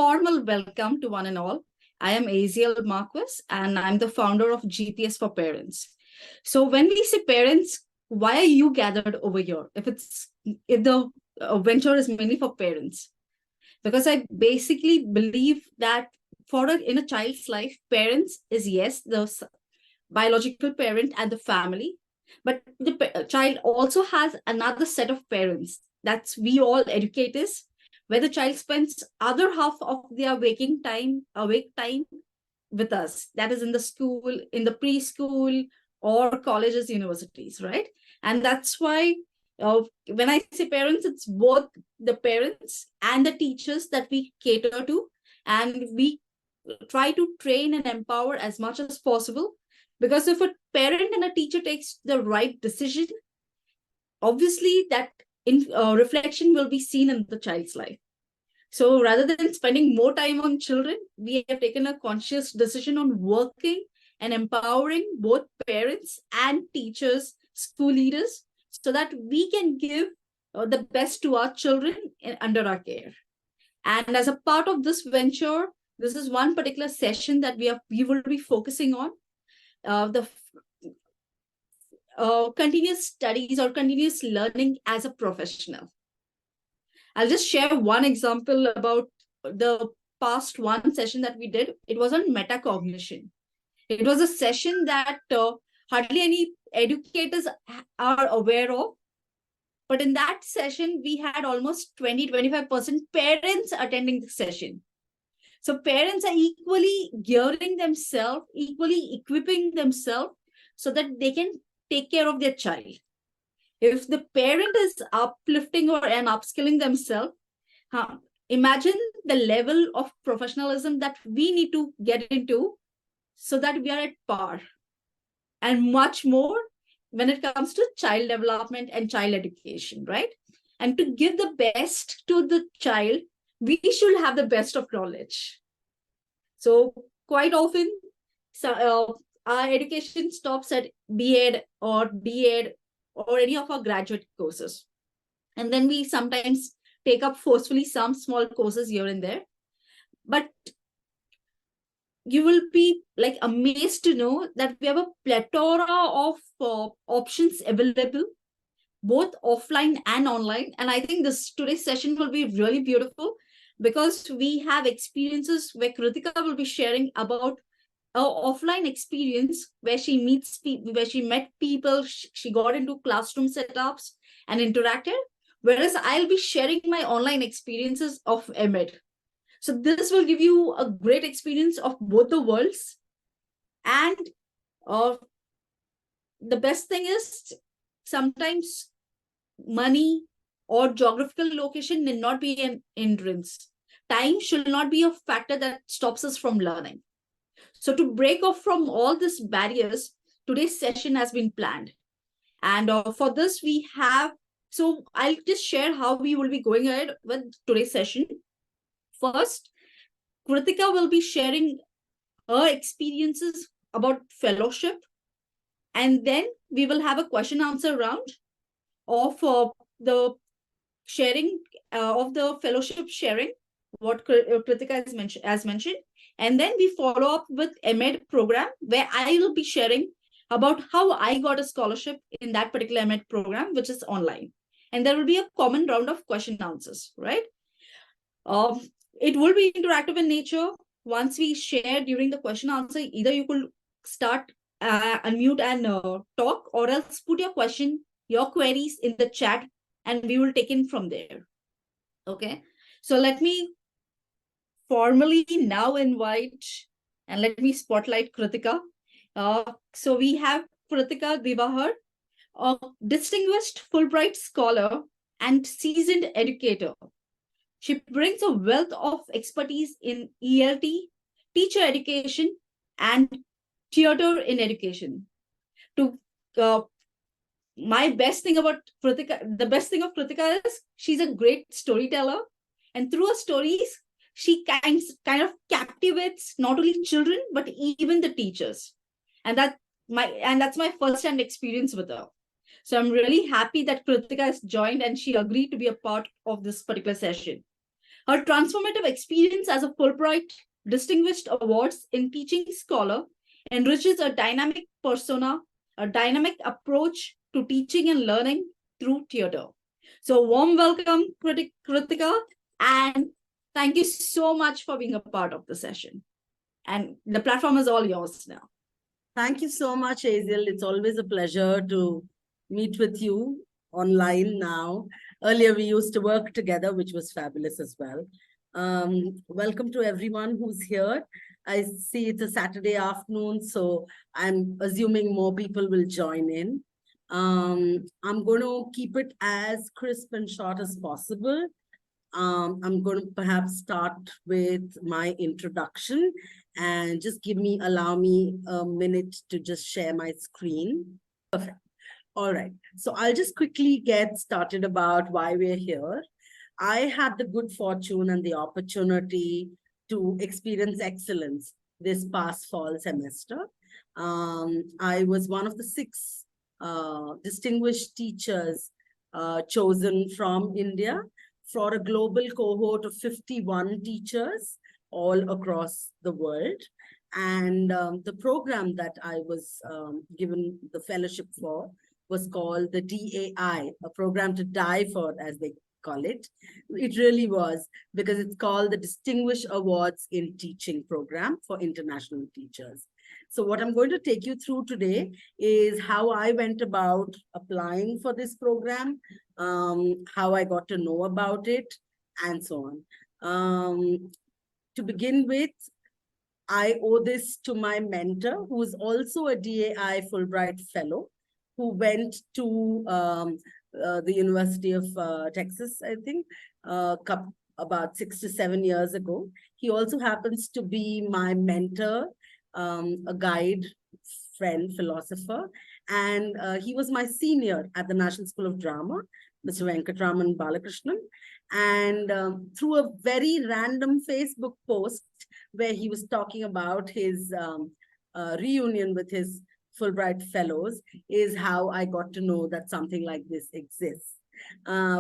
formal welcome to one and all. I am Aziel Marques, and I'm the founder of GPS for Parents. So when we say parents, why are you gathered over here? If the venture is mainly for parents, because I basically believe that in a child's life, parents is yes the biological parent and the family, but the child also has another set of parents. That's we all educators, where the child spends other half of their awake time with us. That is in the school, in the preschool, or colleges, universities, right? And that's why when I say parents, it's both the parents and the teachers that we cater to, and we try to train and empower as much as possible. Because if a parent and a teacher takes the right decision, obviously that reflection will be seen in the child's life. So rather than spending more time on children, we have taken a conscious decision on working and empowering both parents and teachers, school leaders, so that we can give the best to our children under our care. And as a part of this venture, this is one particular session that we will be focusing on the continuous studies or continuous learning as a professional. I'll just share one example about the past one session that we did. It was on metacognition. It was a session that hardly any educators are aware of. But in that session, we had almost 20-25% parents attending the session. So parents are equally gearing themselves, equally equipping themselves so that they can take care of their child. If the parent is uplifting and upskilling themselves, imagine the level of professionalism that we need to get into so that we are at par, and much more when it comes to child development and child education, right? And to give the best to the child, we should have the best of knowledge. So quite often, our education stops at B.Ed or D.Ed or any of our graduate courses. And then we sometimes take up forcefully some small courses here and there. But you will be like amazed to know that we have a plethora of options available, both offline and online. And I think today's session will be really beautiful because we have experiences where Kritika will be sharing about an offline experience where she meets people, where she met people, she got into classroom setups and interacted, whereas I'll be sharing my online experiences of EMED. So this will give you a great experience of both the worlds. And the best thing is sometimes money or geographical location need not be an hindrance. Time should not be a factor that stops us from learning. So to break off from all these barriers, today's session has been planned. And for this, so I'll just share how we will be going ahead with today's session. First, Kritika will be sharing her experiences about fellowship. And then we will have a question answer round of the sharing of the fellowship sharing, what Kritika has mentioned. And then we follow up with EMED program, where I will be sharing about how I got a scholarship in that particular EMED program, which is online. And there will be a common round of question answers, right? It will be interactive in nature. Once we share during the question answer, either you could start, unmute and talk, or else put your question, your queries in the chat, and we will take in from there. Okay. So let me formally now invite and let me spotlight Kritika. So we have Kritika Dhiwahar, a distinguished Fulbright scholar and seasoned educator. She brings a wealth of expertise in ELT, teacher education, and theater in education. My best thing about Kritika, the best thing of Kritika is she's a great storyteller, and through her stories, she kind of captivates not only children but even the teachers, and that's my first-hand experience with her. So I'm really happy that Kritika has joined and she agreed to be a part of this particular session. Her transformative experience as a Fulbright Distinguished Awards in Teaching Scholar enriches a dynamic persona, a dynamic approach to teaching and learning through theater. So, warm welcome, Kritika, and thank you so much for being a part of the session. And the platform is all yours now. Thank you so much, Aziel. It's always a pleasure to meet with you online now. Earlier, we used to work together, which was fabulous as well. Welcome to everyone who's here. I see it's a Saturday afternoon, so I'm assuming more people will join in. I'm going to keep it as crisp and short as possible. I'm going to perhaps start with my introduction and just allow me a minute to just share my screen. Perfect. All right. So I'll just quickly get started about why we're here. I had the good fortune and the opportunity to experience excellence this past fall semester. I was one of the 6 distinguished teachers chosen from India for a global cohort of 51 teachers all across the world. And the program that I was given the fellowship for was called the DAI, a program to die for, as they call it. It really was, because it's called the Distinguished Awards in Teaching program for international teachers. So what I'm going to take you through today is how I went about applying for this program, how I got to know about it, and so on. To begin with, I owe this to my mentor, who is also a DAI Fulbright Fellow, who went to the University of Texas, I think, about 6 to 7 years ago. He also happens to be my mentor, a guide, friend, philosopher, and he was my senior at the National School of Drama, Mr. Venkatraman Balakrishnan. And through a very random Facebook post where he was talking about his reunion with his Fulbright Fellows is how I got to know that something like this exists.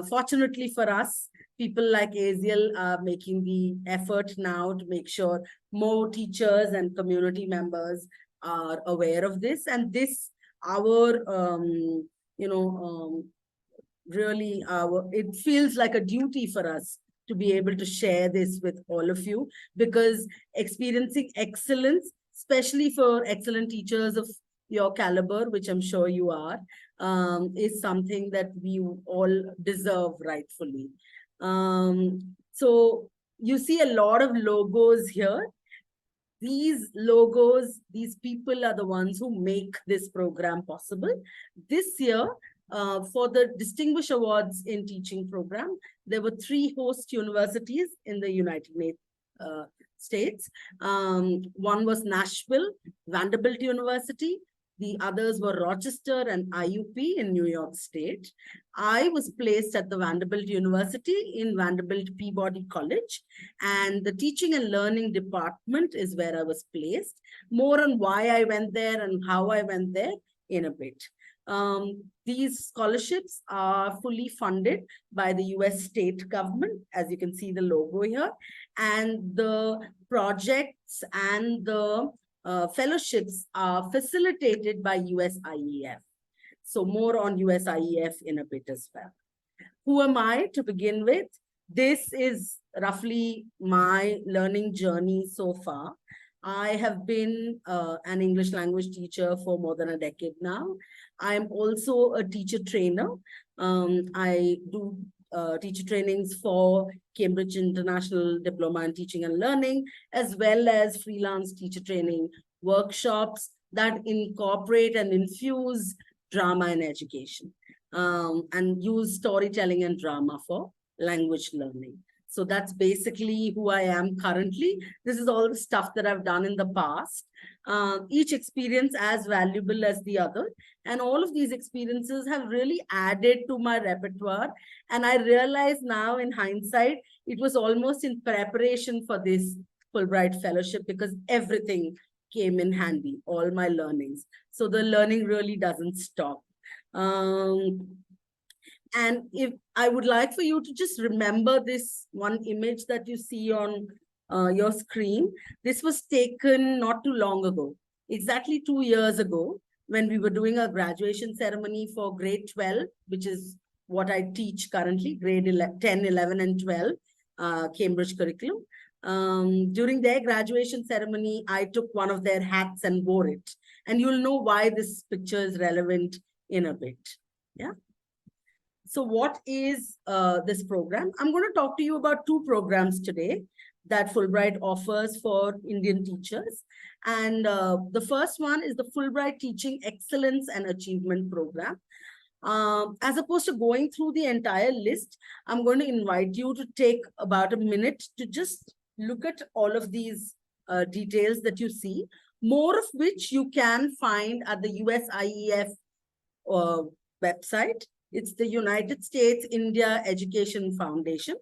Fortunately for us, people like Aziel are making the effort now to make sure more teachers and community members are aware of this. And this, really, it feels like a duty for us to be able to share this with all of you, because experiencing excellence, especially for excellent teachers of your caliber, which I'm sure you are, is something that we all deserve rightfully. So you see a lot of logos here. These logos, these people are the ones who make this program possible. This year, for the Distinguished Awards in Teaching program, there were 3 host universities in the United States. One was Nashville, Vanderbilt University. The others were Rochester and IUP in New York State. I was placed at the Vanderbilt University in Vanderbilt Peabody College, and the Teaching and Learning Department is where I was placed. More on why I went there and how I went there in a bit. These scholarships are fully funded by the US state government, as you can see the logo here, and the projects and the fellowships are facilitated by USIEF. So more on USIEF in a bit as well. Who am I to begin with? This is roughly my learning journey so far. I have been an English language teacher for more than a decade now. I'm also a teacher trainer. I do teacher trainings for Cambridge International Diploma in Teaching and Learning, as well as freelance teacher training workshops that incorporate and infuse drama in education, and use storytelling and drama for language learning. So that's basically who I am currently. This is all the stuff that I've done in the past. Each experience as valuable as the other. And all of these experiences have really added to my repertoire. And I realize now in hindsight, it was almost in preparation for this Fulbright Fellowship, because everything came in handy, all my learnings. So the learning really doesn't stop. And if I would like for you to just remember this one image that you see on your screen. This was taken not too long ago, exactly 2 years ago, when we were doing a graduation ceremony for grade 12, which is what I teach currently, grade 10, 11, and 12, Cambridge curriculum. During their graduation ceremony, I took one of their hats and wore it. And you'll know why this picture is relevant in a bit. Yeah. So what is this program? I'm going to talk to you about two programs today that Fulbright offers for Indian teachers. And the first one is the Fulbright Teaching Excellence and Achievement Program. As opposed to going through the entire list, I'm going to invite you to take about a minute to just look at all of these details that you see, more of which you can find at the USIEF website. It's the United States India Education Foundation.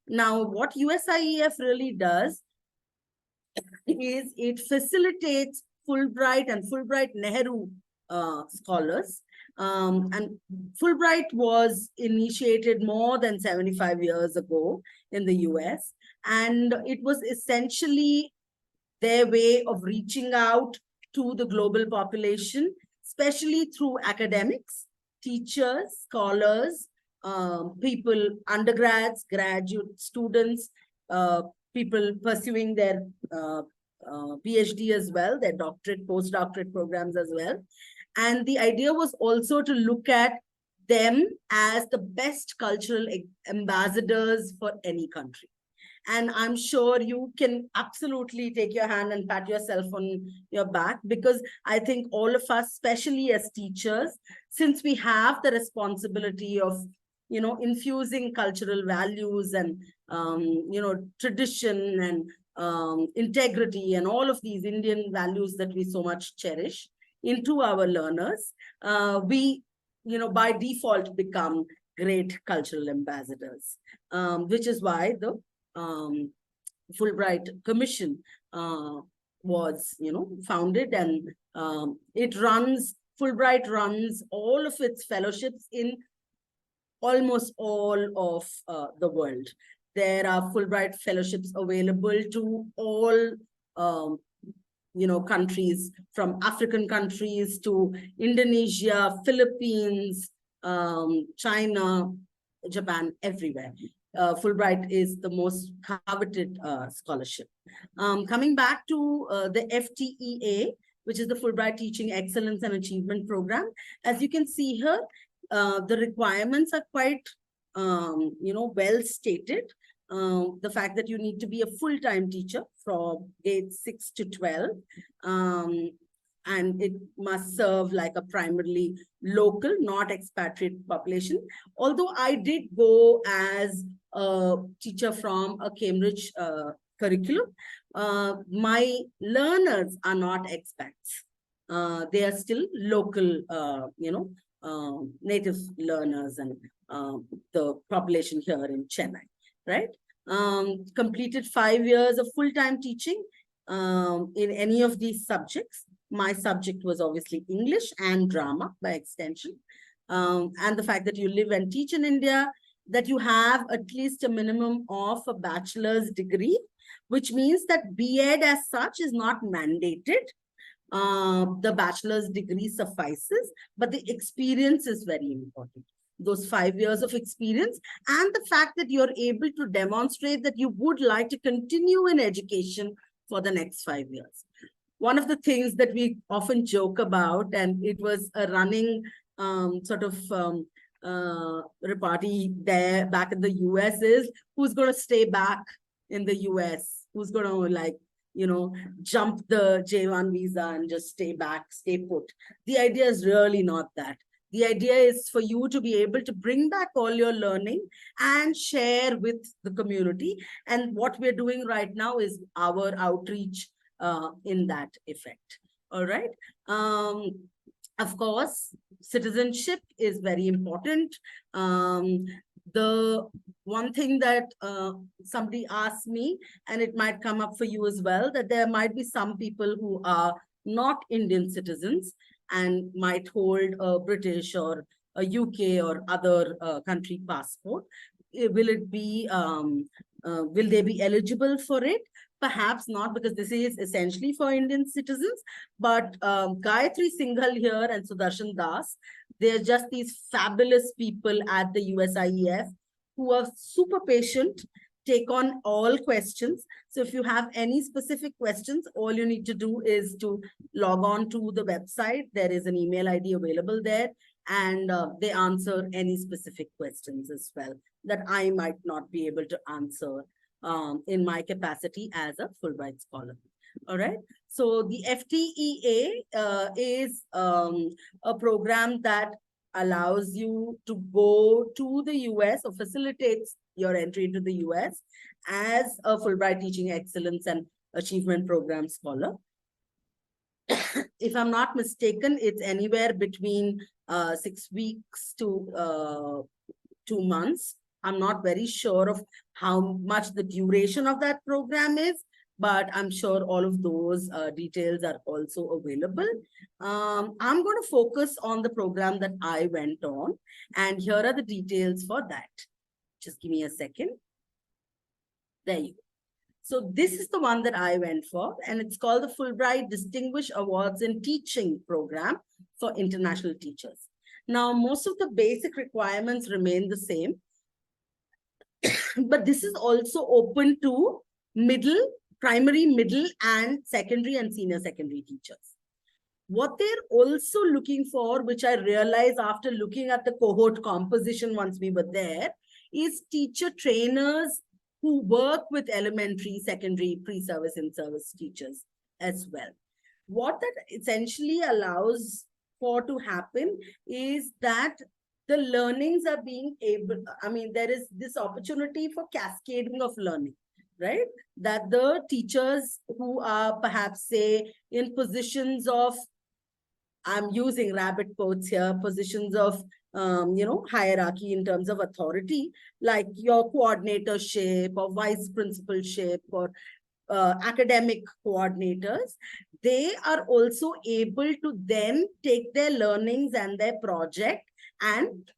Now, what USIEF really does is it facilitates Fulbright and Fulbright Nehru scholars. And Fulbright was initiated more than 75 years ago in the US. And it was essentially their way of reaching out to the global population, especially through academics, teachers, scholars, people, undergrads, graduate students, people pursuing their PhD as well, their doctorate, postdoctorate programs as well. And the idea was also to look at them as the best cultural ambassadors for any country. And I'm sure you can absolutely take your hand and pat yourself on your back, because I think all of us, especially as teachers, since we have the responsibility of, infusing cultural values and, tradition and integrity and all of these Indian values that we so much cherish into our learners, we, by default become great cultural ambassadors, which is why the Fulbright Commission was, founded, and Fulbright runs all of its fellowships in almost all of the world. There are Fulbright fellowships available to all, countries, from African countries to Indonesia, Philippines, China, Japan, everywhere. Fulbright is the most coveted scholarship. Coming back to the FTEA, which is the Fulbright Teaching Excellence and Achievement Program, as you can see here, the requirements are quite, well stated. The fact that you need to be a full-time teacher from grade 6 to 12. And it must serve like a primarily local, not expatriate population. Although I did go as a teacher from a Cambridge curriculum, my learners are not expats. They are still local, native learners and the population here in Chennai, right? Completed 5 years of full-time teaching in any of these subjects. My subject was obviously English and drama by extension. And the fact that you live and teach in India, that you have at least a minimum of a bachelor's degree, which means that B.Ed as such is not mandated. The bachelor's degree suffices, but the experience is very important. Those 5 years of experience, and the fact that you're able to demonstrate that you would like to continue in education for the next 5 years. One of the things that we often joke about, and it was a running repartee there back in the US, is who's going to stay back in the US? Who's going to jump the J1 visa and just stay back, stay put? The idea is really not that. The idea is for you to be able to bring back all your learning and share with the community. And what we're doing right now is our outreach in that effect. All right. Of course, citizenship is very important. The one thing that somebody asked me, and it might come up for you as well, that there might be some people who are not Indian citizens and might hold a British or a UK or other country passport. Will it be, will they be eligible for it? Perhaps not, because this is essentially for Indian citizens. But Gayatri Singhal here and Sudarshan Das, they're just these fabulous people at the USIEF who are super patient, take on all questions. So if you have any specific questions, all you need to do is to log on to the website. There is an email ID available there, and they answer any specific questions as well that I might not be able to answer in my capacity as a Fulbright scholar. All right. So the FTEA is a program that allows you to go to the US or facilitates your entry into the US as a Fulbright Teaching Excellence and Achievement Program scholar. If I'm not mistaken, it's anywhere between 6 weeks to 2 months. I'm not very sure of how much the duration of that program is, but I'm sure all of those details are also available. I'm going to focus on the program that I went on, and here are the details for that. Just give me a second. There you go. So this is the one that I went for, and it's called the Fulbright Distinguished Awards in Teaching Program for International Teachers. Now, most of the basic requirements remain the same, but this is also open to primary, middle, and secondary and senior secondary teachers. What they're also looking for, which I realized after looking at the cohort composition once we were there, is teacher trainers who work with elementary, secondary, pre-service and service teachers as well. What that essentially allows for to happen is that the learnings are being able, there is this opportunity for cascading of learning, right? That the teachers who are perhaps, say, in positions of, I'm using rabbit quotes here, positions of, hierarchy in terms of authority, like your coordinatorship or vice principalship or academic coordinators, they are also able to then take their learnings and their project and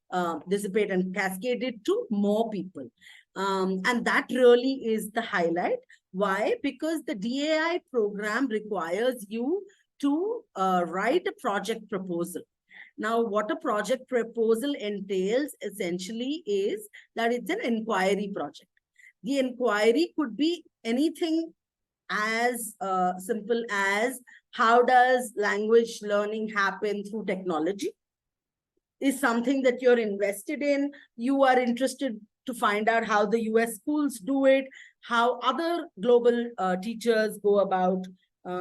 dissipate and cascade it to more people. And that really is the highlight. Why? Because the DAI program requires you to write a project proposal. Now, what a project proposal entails essentially is that it's an inquiry project. The inquiry could be anything as simple as, how does language learning happen through technology? Is something that you're invested in. You are interested to find out how the US schools do it, how other global teachers go about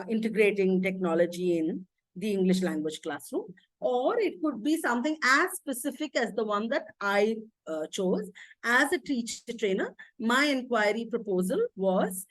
integrating technology in the English language classroom. Or it could be something as specific as the one that I chose. As a teacher trainer, my inquiry proposal was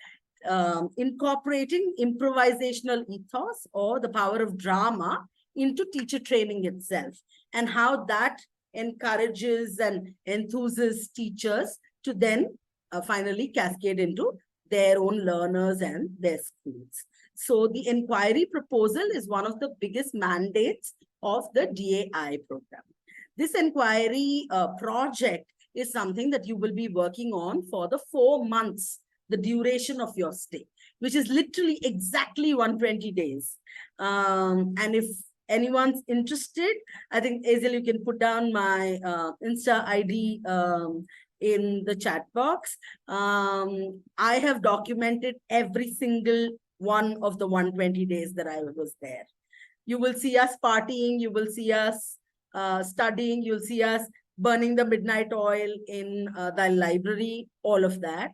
incorporating improvisational ethos or the power of drama into teacher training itself, and how that encourages and enthuses teachers to then finally cascade into their own learners and their schools. So the inquiry proposal is one of the biggest mandates of the DAI program. This inquiry project is something that you will be working on for the 4 months, the duration of your stay, which is literally exactly 120 days. And if anyone's interested, I think, Aziel, you can put down my Insta ID in the chat box. I have documented every single one of the 120 days that I was there. You will see us partying, you will see us studying, you'll see us burning the midnight oil in the library, all of that.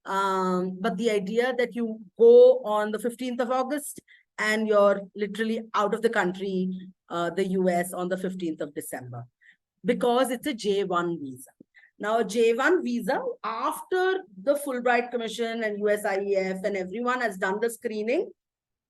But the idea that you go on the 15th of August and you're literally out of the country, the US, on the 15th of December, because it's a J1 visa. Now, a J1 visa, after the Fulbright Commission and USIEF and everyone has done the screening,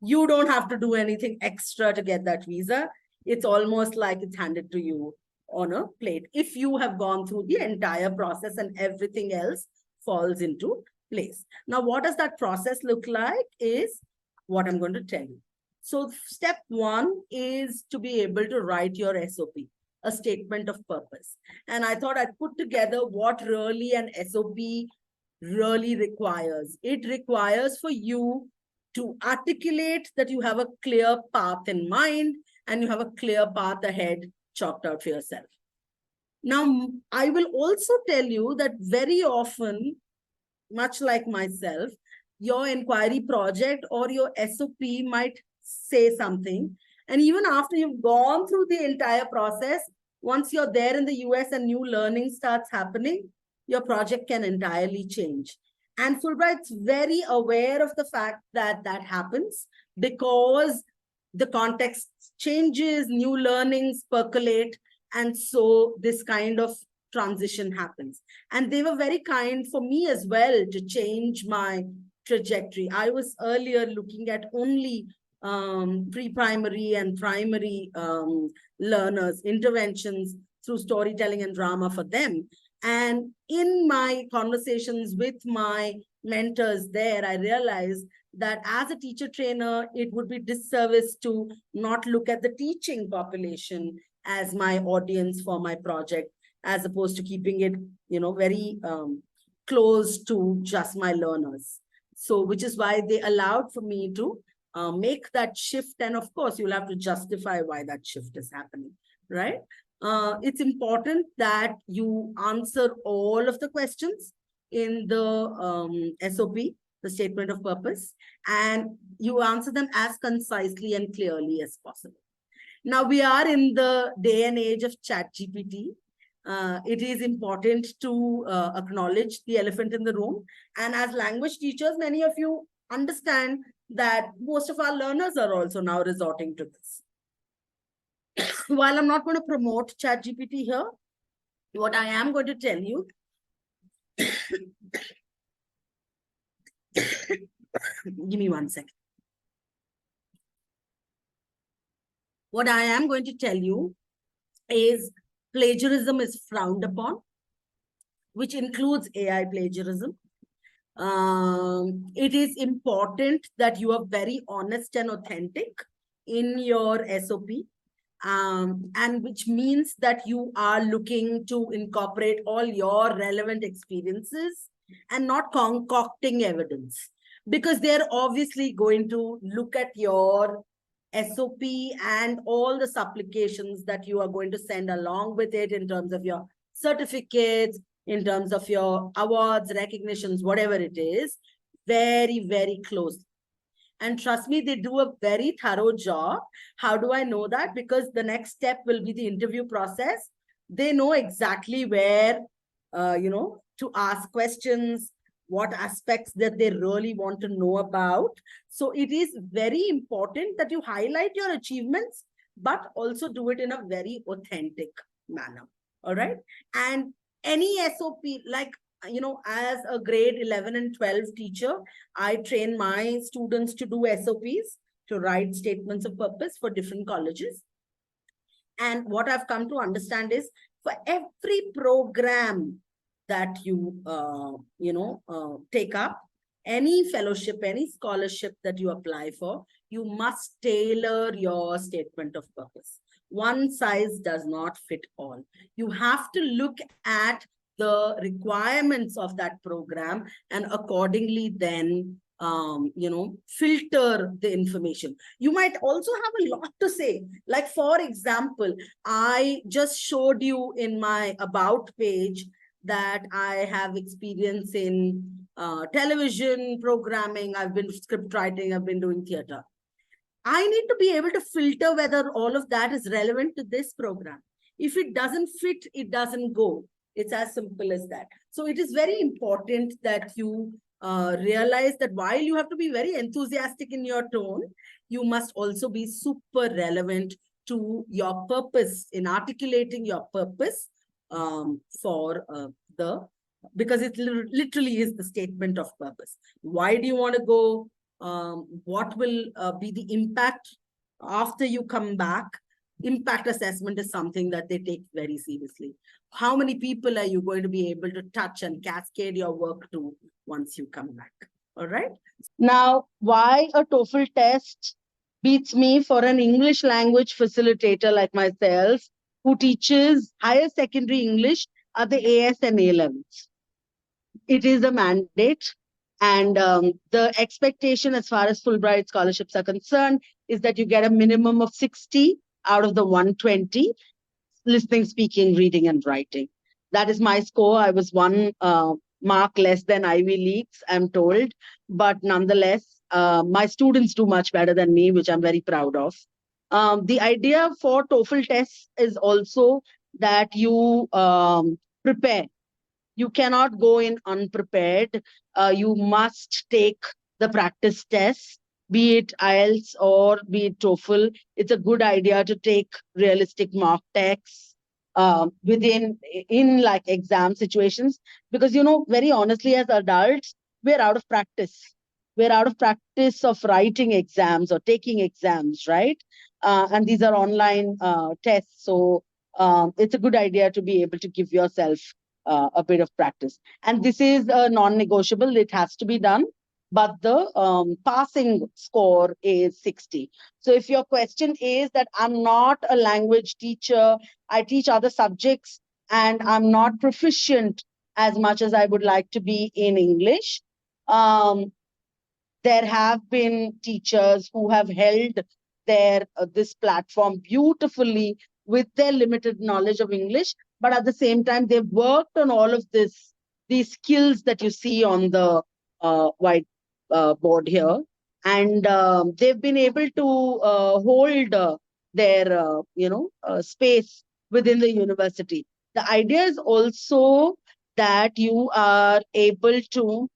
you don't have to do anything extra to get that visa. It's almost like it's handed to you on a plate if you have gone through the entire process and everything else falls into place. Now, what does that process look like is what I'm going to tell you. So step one is to be able to write your SOP. a statement of purpose. And I thought I'd put together what really an SOP really requires. It requires for you to articulate that you have a clear path in mind and you have a clear path ahead chalked out for yourself. Now, I will also tell you that very often, much like myself, your inquiry project or your SOP might say something. And even after you've gone through the entire process, once you're there in the US and new learning starts happening, your project can entirely change. And Fulbright's very aware of the fact that that happens because the context changes, new learnings percolate, and so this kind of transition happens. And they were very kind for me as well to change my trajectory. I was earlier looking at only pre-primary and primary learners, interventions through storytelling and drama for them. And in my conversations with my mentors there, I realized that as a teacher trainer, it would be disservice to not look at the teaching population as my audience for my project, as opposed to keeping it, very close to just my learners. So, which is why they allowed for me to make that shift. And of course, you'll have to justify why that shift is happening, right? It's important that you answer all of the questions in the SOP, the statement of purpose, and you answer them as concisely and clearly as possible. Now, we are in the day and age of ChatGPT. It is important to acknowledge the elephant in the room. And as language teachers, many of you understand that most of our learners are also now resorting to this. While I'm not going to promote ChatGPT here, what I am going to tell you give me 1 second. What I am going to tell you is plagiarism is frowned upon, which includes AI plagiarism. It is important that you are very honest and authentic in your SOP, and which means that you are looking to incorporate all your relevant experiences and not concocting evidence, because they're obviously going to look at your SOP and all the supplications that you are going to send along with it in terms of your certificates, in terms of your awards, recognitions, whatever it is, very, very close. And trust me, they do a very thorough job. How do I know that? Because the next step will be the interview process. They know exactly where, to ask questions, what aspects that they really want to know about. So it is very important that you highlight your achievements, but also do it in a very authentic manner. All right. And any SOP, like, as a grade 11 and 12 teacher, I train my students to do SOPs, to write statements of purpose for different colleges. And what I've come to understand is for every program that you, take up, any fellowship, any scholarship that you apply for, you must tailor your statement of purpose. One size does not fit all. You have to look at the requirements of that program and accordingly then, filter the information. You might also have a lot to say. Like, for example, I just showed you in my about page that I have experience in television programming. I've been script writing, I've been doing theater. I need to be able to filter whether all of that is relevant to this program. If it doesn't fit, it doesn't go. It's as simple as that. So it is very important that you realize that while you have to be very enthusiastic in your tone, you must also be super relevant to your purpose, in articulating your purpose because it literally is the statement of purpose. Why do you want to go? What will be the impact after you come back? Impact assessment is something that they take very seriously. How many people are you going to be able to touch and cascade your work to once you come back? All right. Now, why a TOEFL test beats me for an English language facilitator like myself who teaches higher secondary English are the AS and A levels. It is a mandate. And the expectation as far as Fulbright scholarships are concerned is that you get a minimum of 60 out of the 120, listening, speaking, reading, and writing. That is my score. I was one mark less than Ivy Leagues, I'm told. But nonetheless, my students do much better than me, which I'm very proud of. The idea for TOEFL tests is also that you prepare. You cannot go in unprepared. You must take the practice tests, be it IELTS or be it TOEFL. It's a good idea to take realistic mock tests within in like exam situations, because very honestly, as adults, we're out of practice. We're out of practice of writing exams or taking exams, right? And these are online tests, so it's a good idea to be able to give yourself a bit of practice. And this is non-negotiable. It has to be done. But the passing score is 60. So if your question is that I'm not a language teacher, I teach other subjects, and I'm not proficient as much as I would like to be in English, there have been teachers who have held their this platform beautifully with their limited knowledge of English, but at the same time they've worked on all of these skills that you see on the white board here, and they've been able to hold their space within the university. The idea is also that you are able to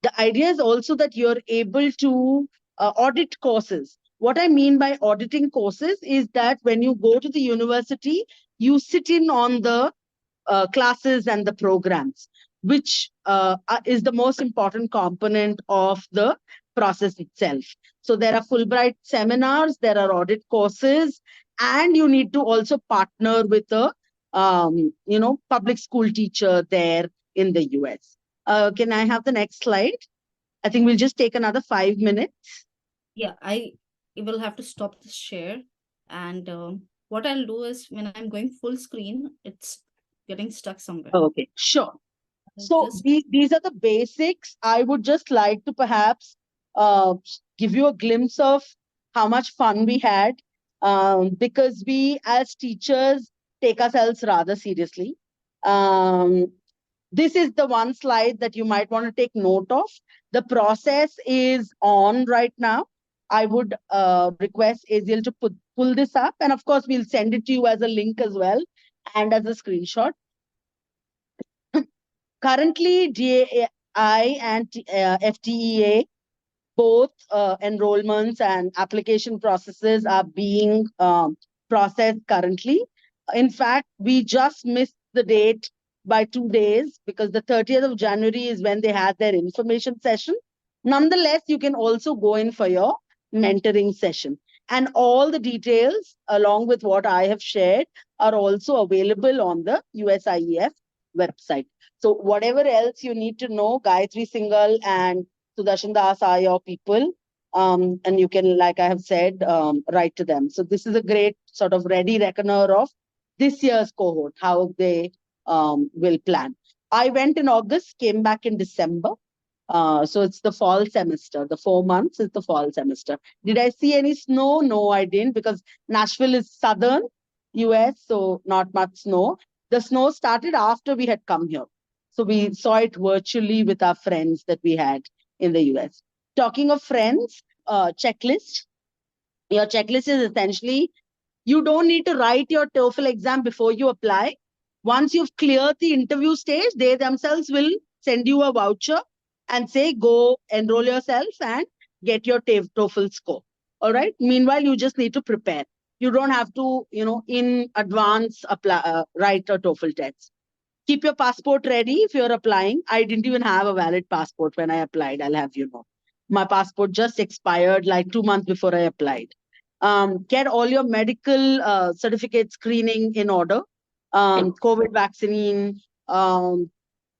The idea is also that you're able to audit courses. What I mean by auditing courses is that when you go to the university, you sit in on the classes and the programs, which is the most important component of the process itself. So there are Fulbright seminars, there are audit courses, and you need to also partner with a public school teacher there in the US. Can I have the next slide? I think we'll just take another 5 minutes. Yeah, I will have to stop the share. And what I'll do is when I'm going full screen, it's getting stuck somewhere. Okay, sure. So these are the basics. I would just like to perhaps give you a glimpse of how much fun we had, because we as teachers take ourselves rather seriously. This is the one slide that you might want to take note of. The process is on right now. I would request Aziel to pull this up, and of course we'll send it to you as a link as well and as a screenshot. Currently, DAI and FTEA, both enrollments and application processes are being processed currently. In fact, we just missed the date by 2 days because the 30th of January is when they had their information session. Nonetheless, you can also go in for your mentoring session. And all the details, along with what I have shared, are also available on the USIEF website. So whatever else you need to know, Gayatri Singhal and Sudarshan Das are your people. And you can, like I have said, write to them. So this is a great sort of ready reckoner of this year's cohort, how they will plan. I went in August, came back in December. So it's the fall semester. The 4 months is the fall semester. Did I see any snow? No, I didn't, because Nashville is southern US, so not much snow. The snow started after we had come here. So we saw it virtually with our friends that we had in the US. Talking of friends, checklist. Your checklist is essentially, you don't need to write your TOEFL exam before you apply. Once you've cleared the interview stage, they themselves will send you a voucher and say, go enroll yourself and get your TOEFL score. All right. Meanwhile, you just need to prepare. You don't have to, in advance apply, write a TOEFL test. Keep your passport ready if you're applying. I didn't even have a valid passport when I applied, I'll have you know. My passport just expired like 2 months before I applied. Get all your medical certificate screening in order. COVID vaccine,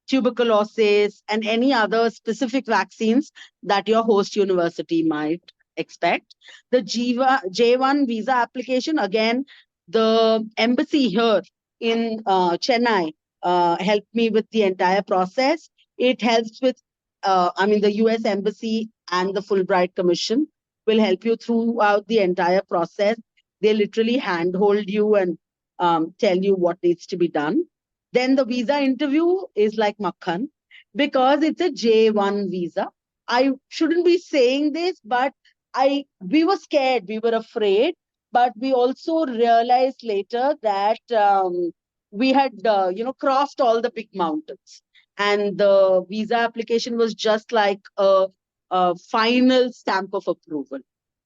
tuberculosis, and any other specific vaccines that your host university might expect. The J1 visa application, again, the embassy here in Chennai helped me with the entire process. It helps with, the US Embassy and the Fulbright Commission will help you throughout the entire process. They literally handhold you and tell you what needs to be done. Then the visa interview is like makhan because it's a J1 visa. I shouldn't be saying this, but we were scared, we were afraid, but we also realized later that we had crossed all the big mountains, and the visa application was just like a final stamp of approval.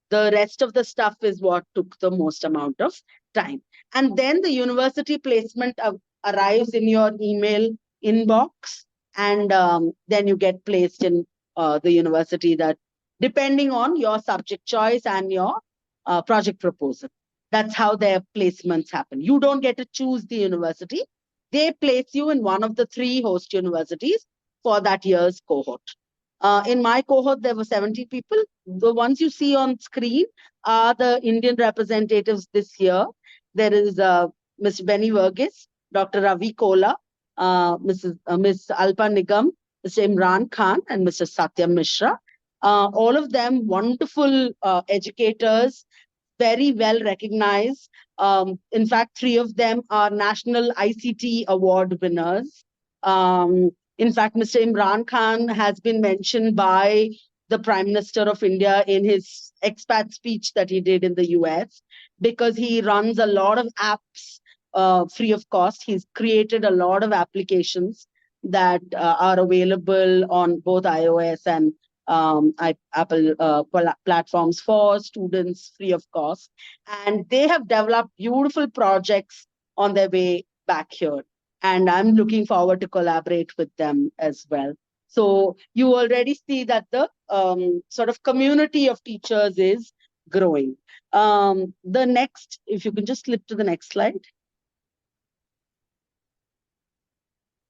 The rest of the stuff is what took the most amount of time. And then the university placement arrives in your email inbox, and then you get placed in the university that, depending on your subject choice and your project proposal. That's how their placements happen. You don't get to choose the university. They place you in one of the 3 host universities for that year's cohort. In my cohort, there were 70 people. The ones you see on screen are the Indian representatives this year. There is Mr. Benny Verghese, Dr. Ravi Kola, Ms. Alpa Nigam, Mr. Imran Khan, and Mr. Satyam Mishra. All of them wonderful educators, very well recognized. In fact, 3 of them are National ICT Award winners. In fact, Mr. Imran Khan has been mentioned by the Prime Minister of India in his expat speech that he did in the US, because he runs a lot of apps free of cost. He's created a lot of applications that are available on both iOS and Apple platforms for students free of cost. And they have developed beautiful projects on their way back here. And I'm looking forward to collaborate with them as well. So you already see that the sort of community of teachers is growing. The next, if you can just flip to the next slide.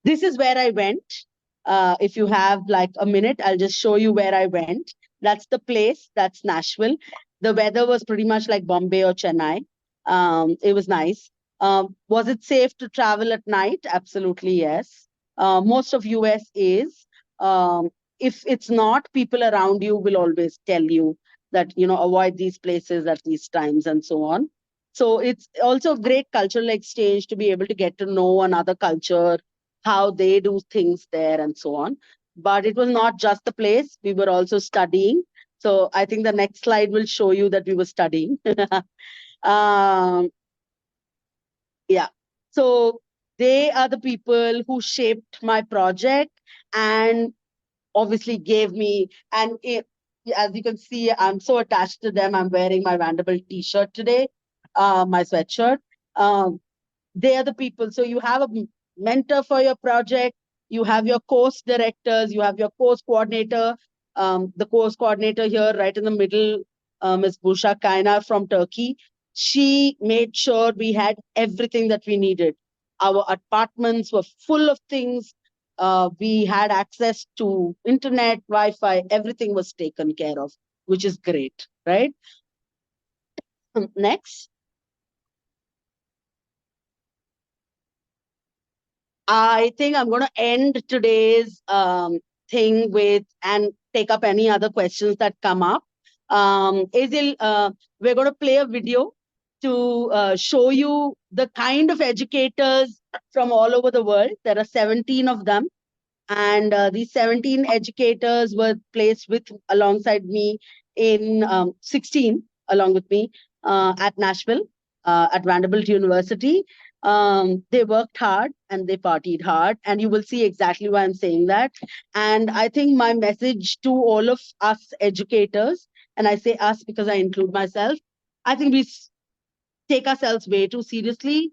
This is where I went. If you have like a minute, I'll just show you where I went. That's the place, that's Nashville. The weather was pretty much like Bombay or Chennai. It was nice. Was it safe to travel at night? Absolutely, yes. Most of US is. If it's not, people around you will always tell you that, avoid these places at these times and so on. So it's also a great cultural exchange to be able to get to know another culture, how they do things there and so on. But it was not just the place, we were also studying. So I think the next slide will show you that we were studying. Yeah. So they are the people who shaped my project and obviously gave me, and as you can see, I'm so attached to them. I'm wearing my Vanderbilt t-shirt today, my sweatshirt. They are the people. So you have a mentor for your project, you have your course directors, you have your course coordinator. The course coordinator here right in the middle, Ms. Busha Kainar from Turkey. She made sure we had everything that we needed. Our apartments were full of things. We had access to internet, Wi-Fi, everything was taken care of, which is great, right? Next. I think I'm going to end today's thing with and take up any other questions that come up. Aziel, we're going to play a video to show you the kind of educators from all over the world. There are 17 of them. And these 17 educators were placed alongside me in 16 along with me at Nashville, at Vanderbilt University. They worked hard and they partied hard, and you will see exactly why I'm saying that. And I think my message to all of us educators, and I say us because I include myself, I think we take ourselves way too seriously.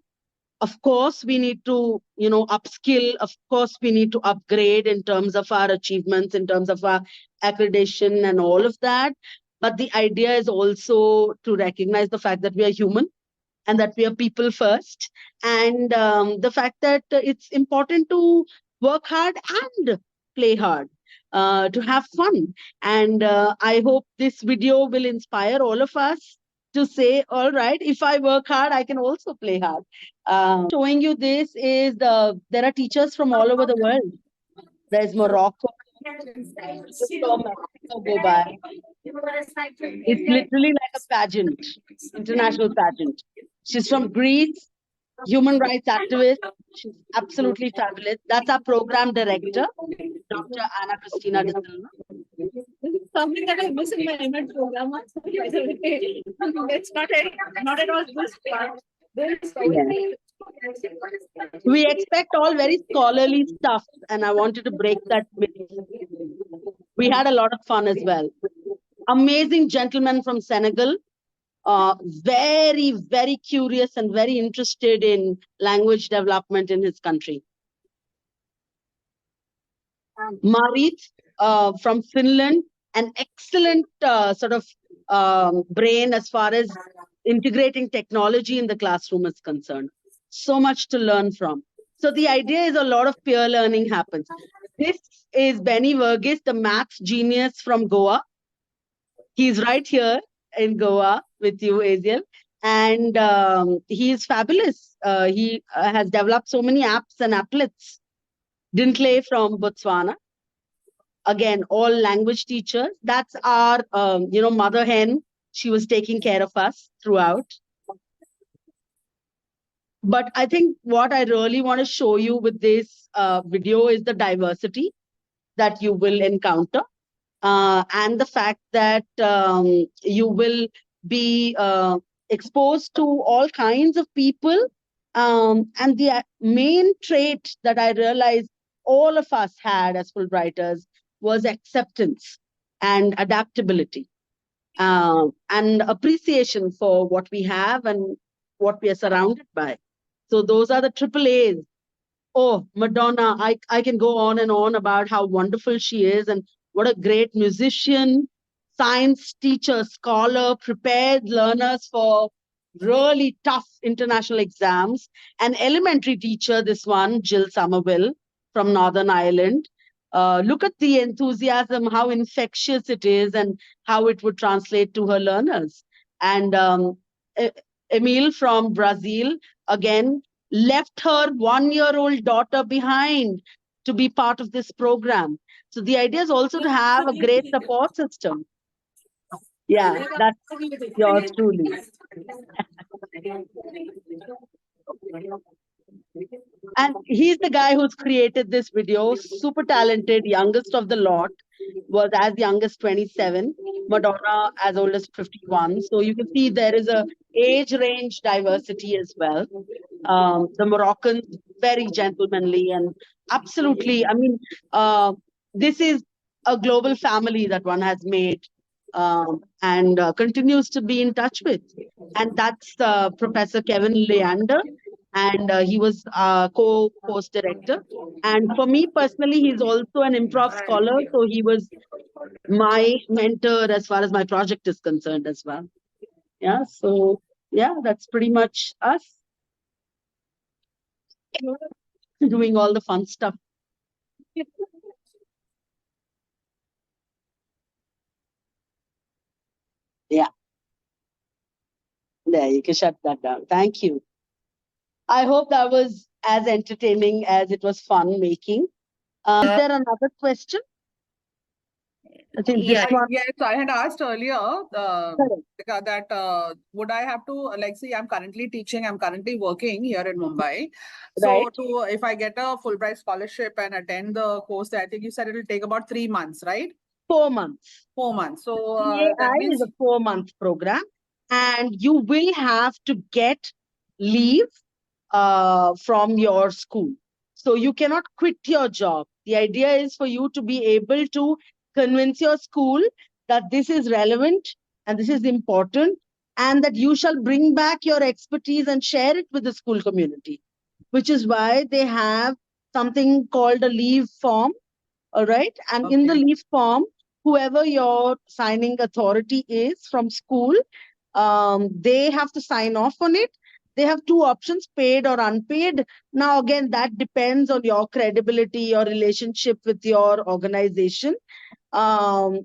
Of course, we need to, upskill. Of course, we need to upgrade in terms of our achievements, in terms of our accreditation and all of that. But the idea is also to recognize the fact that we are human and that we are people first. And the fact that it's important to work hard and play hard. to have fun. And I hope this video will inspire all of us to say, all right, if I work hard, I can also play hard. Showing you this is there are teachers from all over the world. There's Morocco. Just saw Mexico go by. It's literally like a pageant, international pageant. She's from Greece, human rights activist. She's absolutely fabulous. That's our program director, Dr. Anna Cristina De Silva. This is something that I miss in my MA program. It's not at all this part. We expect all very scholarly stuff, and I wanted to break that myth. We had a lot of fun as well. Amazing gentleman from Senegal, very, very curious and very interested in language development in his country. Marit from Finland, an excellent sort of brain as far as integrating technology in the classroom is concerned. So much to learn from. So the idea is a lot of peer learning happens. This is Benny Verghese, the maths genius from Goa. He's right here in Goa with you, Aziel. And he is fabulous. He has developed so many apps and applets. Dintley from Botswana. Again, all language teachers. That's our, mother hen. She was taking care of us throughout. But I think what I really want to show you with this video is the diversity that you will encounter and the fact that you will be exposed to all kinds of people. And the main trait that I realized all of us had as Fulbrighters was acceptance and adaptability and appreciation for what we have and what we are surrounded by. So those are the triple A's. Oh, Madonna, I can go on and on about how wonderful she is and what a great musician, science teacher, scholar, prepared learners for really tough international exams. An elementary teacher, this one, Jill Somerville from Northern Ireland. Look at the enthusiasm, how infectious it is and how it would translate to her learners. And Emil from Brazil, again, left her 1-year-old daughter behind to be part of this program. So the idea is also to have a great support system. Yeah, that's yours truly. And he's the guy who's created this video, super talented, youngest of the lot, was as young as 27, Madonna as old as 51. So you can see there is a age range diversity as well. The Moroccans, very gentlemanly and absolutely, I mean, this is a global family that one has made and continues to be in touch with. And that's Professor Kevin Leander. And he was co-course director. And for me personally, he's also an improv scholar. So he was my mentor as far as my project is concerned as well. Yeah, so yeah, that's pretty much us doing all the fun stuff. Yeah. There, you can shut that down. Thank you. I hope that was as entertaining as it was fun making. Is there another question? I think this one. Yes, I had asked earlier that would I have to, like, see, I'm currently teaching, I'm currently working here in Mumbai. So Right. if I get a Fulbright scholarship and attend the course, I think you said it will take about 3 months, right? 4 months. 4 months. So DAI that means is a 4-month program, and you will have to get leave from your school. So you cannot quit your job. The idea is for you to be able to convince your school that this is relevant and this is important, and that you shall bring back your expertise and share it with the school community, which is why they have something called a leave form. All right. And in the leave form, whoever your signing authority is from school, they have to sign off on it. they have two options, paid or unpaid. Now, again, that depends on your credibility, your relationship with your organization. And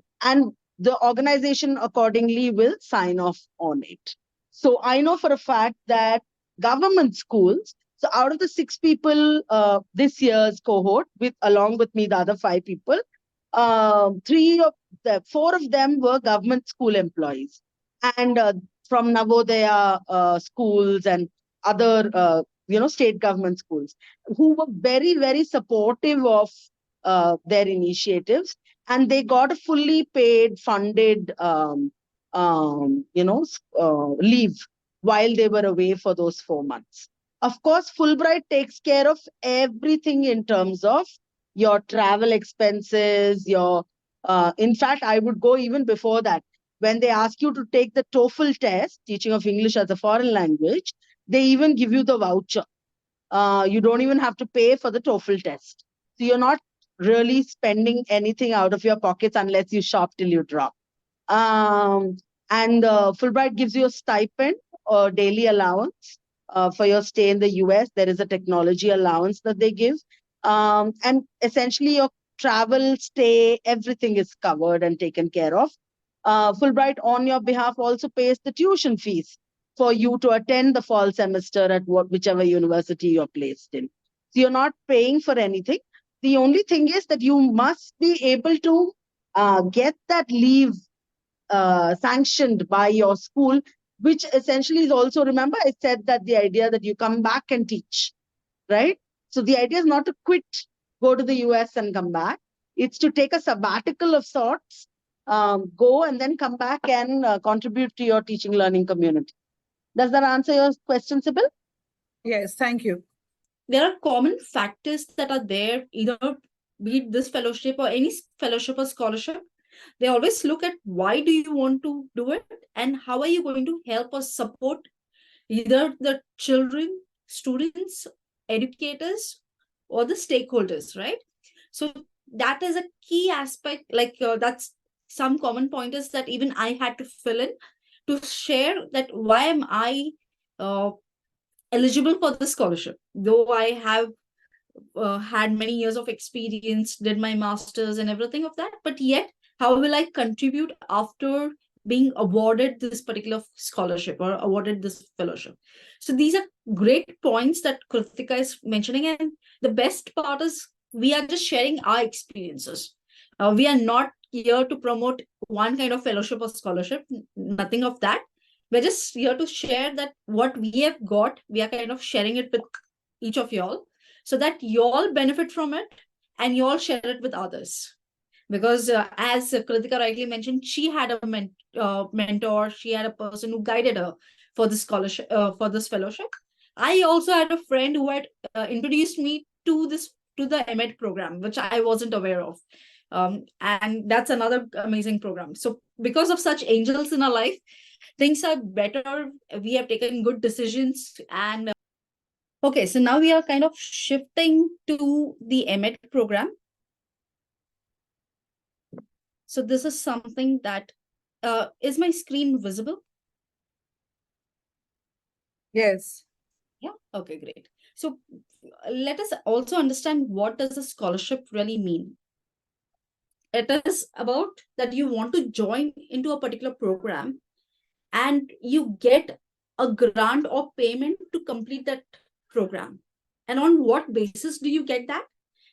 the organization accordingly will sign off on it. So I know for a fact that government schools, so out of the 6 people this year's cohort, along with me, the other 5 people, 4 of them were government school employees. And from Navodaya schools and other, state government schools, who were very, very supportive of their initiatives. And they got a fully paid, funded, leave while they were away for those 4 months. Of course, Fulbright takes care of everything in terms of your travel expenses, in fact, I would go even before that. When they ask you to take the TOEFL test, teaching of English as a foreign language, they even give you the voucher. You don't even have to pay for the TOEFL test. So you're not really spending anything out of your pockets unless you shop till you drop. And Fulbright gives you a stipend or daily allowance for your stay in the US. There is a technology allowance that they give. And essentially your travel, stay, everything is covered and taken care of. Fulbright on your behalf also pays the tuition fees for you to attend the fall semester at whichever university you're placed in. So you're not paying for anything. The only thing is that you must be able to get that leave sanctioned by your school, which essentially is also, remember, I said that the idea that you come back and teach, right? So the idea is not to quit, go to the US and come back. It's to take a sabbatical of sorts, go and then come back and contribute to your teaching learning community. Does that answer your question, Sybil? Yes, thank you. There are common factors that are there, either be it this fellowship or any fellowship or scholarship. They always look at why do you want to do it and how are you going to help or support either the children, students, educators, or the stakeholders, right? So that is a key aspect, that's some common pointers that even I had to fill in to share that why am I eligible for the scholarship, though I have had many years of experience, did my masters and everything of that, but yet how will I contribute after being awarded this particular scholarship or awarded this fellowship? So these are great points that Kritika is mentioning, and the best part is we are just sharing our experiences. We are not here to promote one kind of fellowship or scholarship, nothing of that. We're just here to share that what we have got, we are kind of sharing it with each of y'all so that you all benefit from it and you all share it with others. Because as Kritika rightly mentioned, she had a mentor, she had a person who guided her for this scholarship, for this fellowship. I also had a friend who had introduced me to the MEd program, which I wasn't aware of. And that's another amazing program. So because of such angels in our life, things are better. We have taken good decisions. And okay, so now we are kind of shifting to the MEd program. So this is something that, is my screen visible? Yes. Yeah, okay, great. So let us also understand, what does a scholarship really mean? It is about that you want to join into a particular program and you get a grant or payment to complete that program. And on what basis do you get that?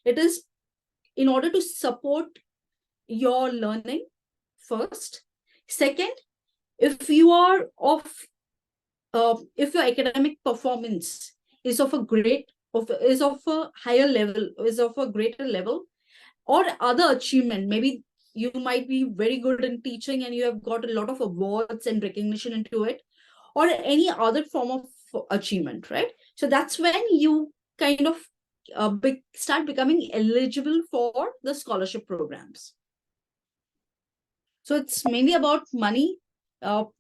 It is in order to support your learning first. Second, if you are if your academic performance is of a higher level, is of a greater level, or other achievement, maybe you might be very good in teaching and you have got a lot of awards and recognition into it, or any other form of achievement, right? So that's when you kind of start becoming eligible for the scholarship programs. So it's mainly about money. For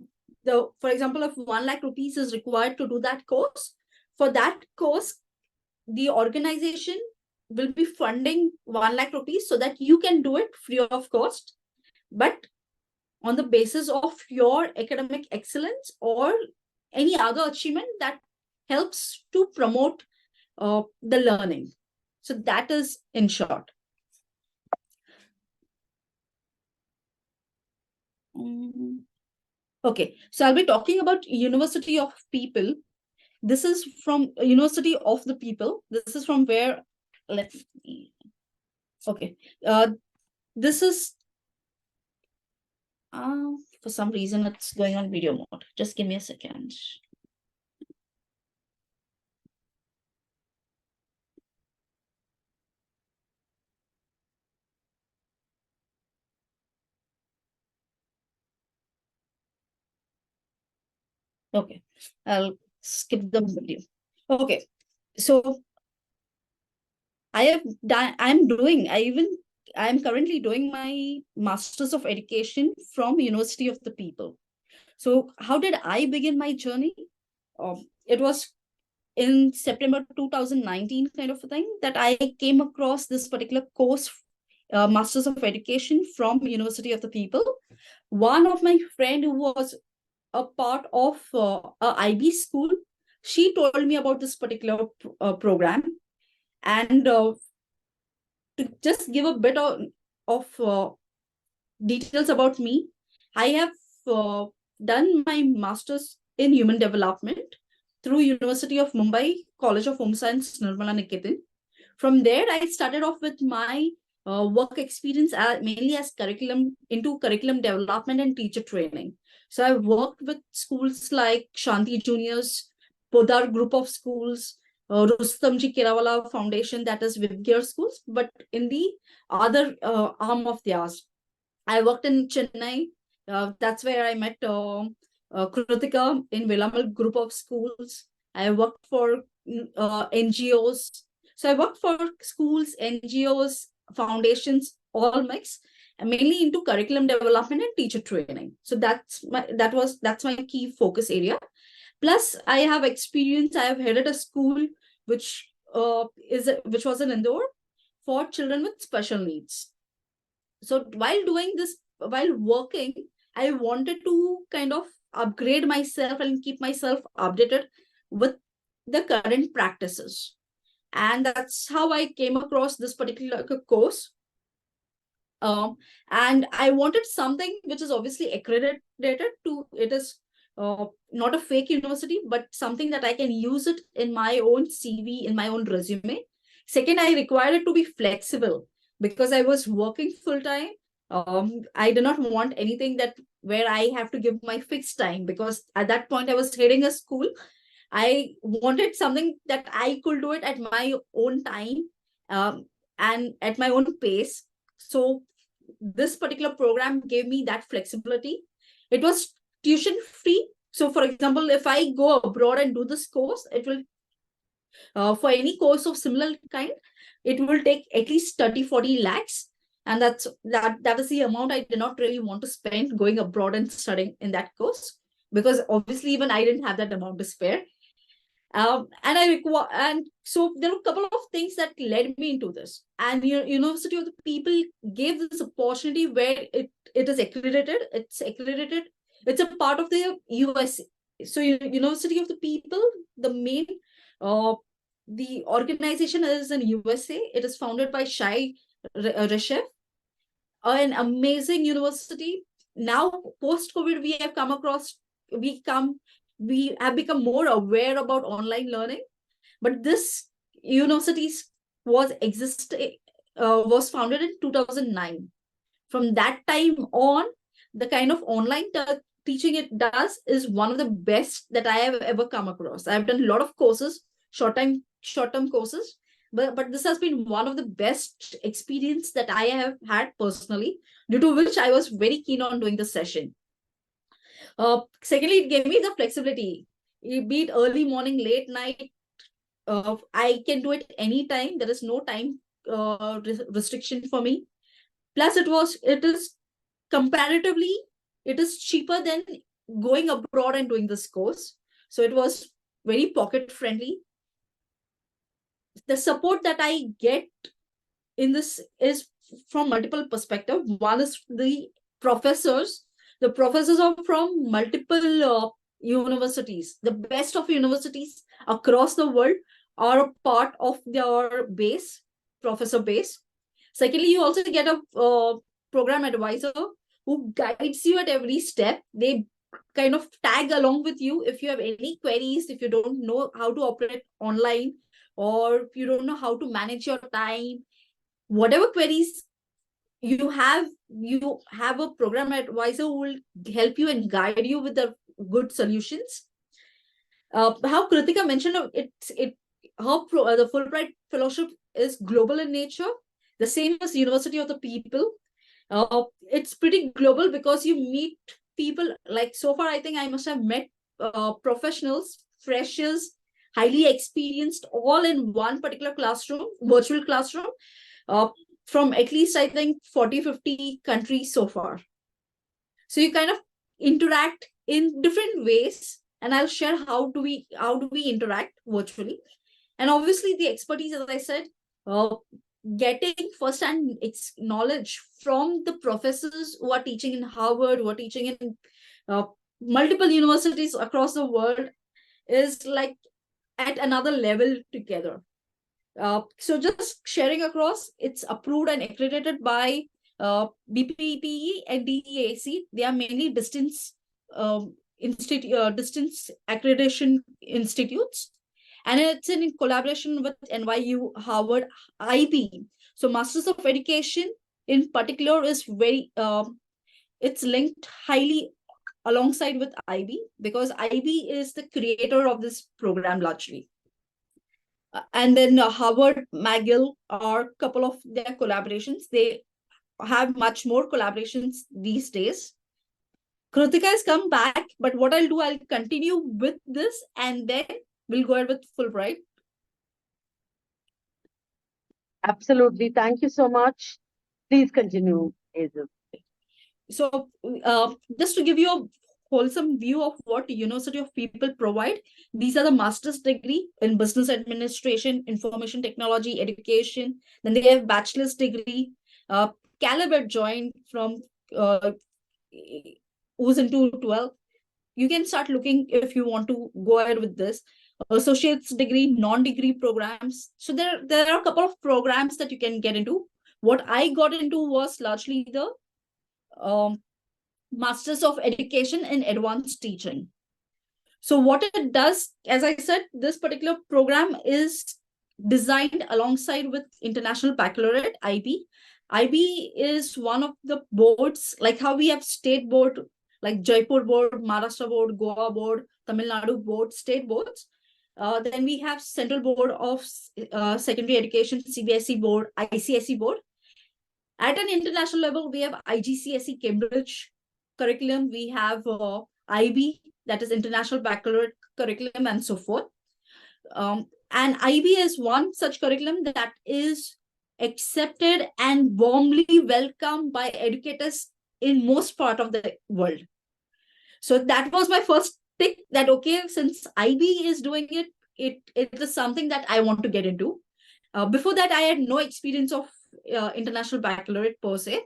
example, if 1 lakh rupees is required to do that course, for that course, the organization will be funding 1 lakh rupees so that you can do it free of cost, but on the basis of your academic excellence or any other achievement that helps to promote the learning. So that is in short. Okay, so I'll be talking about University of People. This is from University of the People. This is from where, let's see. Okay, this is, for some reason it's going on video mode. Just give me a second. Okay, I'll skip the video. Okay, so I'm currently doing my Masters of Education from University of the People. So how did I begin my journey? It was in September 2019 kind of a thing that I came across this particular course, Masters of Education from University of the People. One of my friend who was a part of a IB school, she told me about this particular program. And to just give a bit of details about me, I have done my master's in human development through University of Mumbai College of Home Science, Nirmala Niketan. From there, I started off with my work experience mainly as curriculum development and teacher training. So I worked with schools like Shanti Juniors, Podar Group of Schools, Rustamji Kirawala Foundation, that is Vidgear Schools, but in the other arm of theirs. I worked in Chennai. That's where I met Kritika in Vilamal Group of Schools. I worked for NGOs. So I worked for schools, NGOs, foundations, all mixed, and mainly into curriculum development and teacher training. So that's my key focus area. Plus, I have experience. I have headed a school which was in Indore for children with special needs. So while working, I wanted to kind of upgrade myself and keep myself updated with the current practices. And that's how I came across this particular course. And I wanted something which is obviously accredited to, it is not a fake university, but something that I can use it in my own CV, in my own resume. Second, I required it to be flexible because I was working full time. I did not want anything that where I have to give my fixed time, because at that point I was heading a school. I wanted something that I could do it at my own time, and at my own pace. So this particular program gave me that flexibility. It was tuition free. So for example, if I go abroad and do this course, it will, for any course of similar kind, it will take at least 30-40 lakhs. And that is the amount I did not really want to spend going abroad and studying in that course, because obviously even I didn't have that amount to spare. And so there were a couple of things that led me into this. And University of the People gave this opportunity where it is accredited. It's accredited. It's a part of the US. So University of the People, the main the organization is in USA. It is founded by Shai Reshaped, an amazing university. Now post-COVID, we have come across we have become more aware about online learning, but this university was founded in 2009. From that time on, the kind of online teaching it does is one of the best that I have ever come across. I've done a lot of courses, short-term courses, but this has been one of the best experience that I have had personally, due to which I was very keen on doing the session. Secondly, it gave me the flexibility. Be it early morning, late night, I can do it anytime. There is no time restriction for me. Plus, it is comparatively, it is cheaper than going abroad and doing this course. So it was very pocket friendly. The support that I get in this is from multiple perspectives. One is the professors. The professors are from multiple universities, the best of universities across the world are a part of their base, professor base. Secondly, you also get a program advisor who guides you at every step. They kind of tag along with you if you have any queries, if you don't know how to operate online, or if you don't know how to manage your time, whatever queries you have a program advisor who will help you and guide you with the good solutions. How Kritika mentioned, the Fulbright Fellowship is global in nature, the same as University of the People. It's pretty global because you meet people, like so far I think I must have met professionals, freshers, highly experienced, all in one particular classroom, virtual classroom, uh, from at least I think 40-50 countries so far. So you kind of interact in different ways, and I'll share how do we interact virtually. And obviously the expertise, as I said, getting first-hand knowledge from the professors who are teaching in Harvard, who are teaching in multiple universities across the world, is like at another level together. So just sharing across, it's approved and accredited by BPPE and DEAC. They are mainly distance distance accreditation institutes, and it's in collaboration with NYU, Harvard, IB. So Masters of Education in particular is very it's linked highly alongside with IB, because IB is the creator of this program largely. And then Harvard, McGill are a couple of their collaborations. They have much more collaborations these days. Kritika has come back, but what I'll do, I'll continue with this and then we'll go ahead with Fulbright. Absolutely. Thank you so much. Please continue, Aziel. So just to give you a wholesome view of what University of People provide, these are the master's degree in business administration, information technology, education. Then they have bachelor's degree. Caleb joined from who's into 12. You can start looking if you want to go ahead with this. Associate's degree, non-degree programs. So there are a couple of programs that you can get into. What I got into was largely the Masters of Education in Advanced Teaching. So what it does, as I said, this particular program is designed alongside with International Baccalaureate, IB. IB is one of the boards, like how we have state board, like Jaipur board, Maharashtra board, Goa board, Tamil Nadu board, state boards. Then we have Central Board of Secondary Education, CBSE board, ICSE board. At an international level, we have IGCSE Cambridge curriculum. We have IB, that is International Baccalaureate curriculum, and so forth. And IB is one such curriculum that is accepted and warmly welcomed by educators in most part of the world. So that was my first tick, that okay, since IB is doing it, it is something that I want to get into. Before that, I had no experience of International Baccalaureate per se.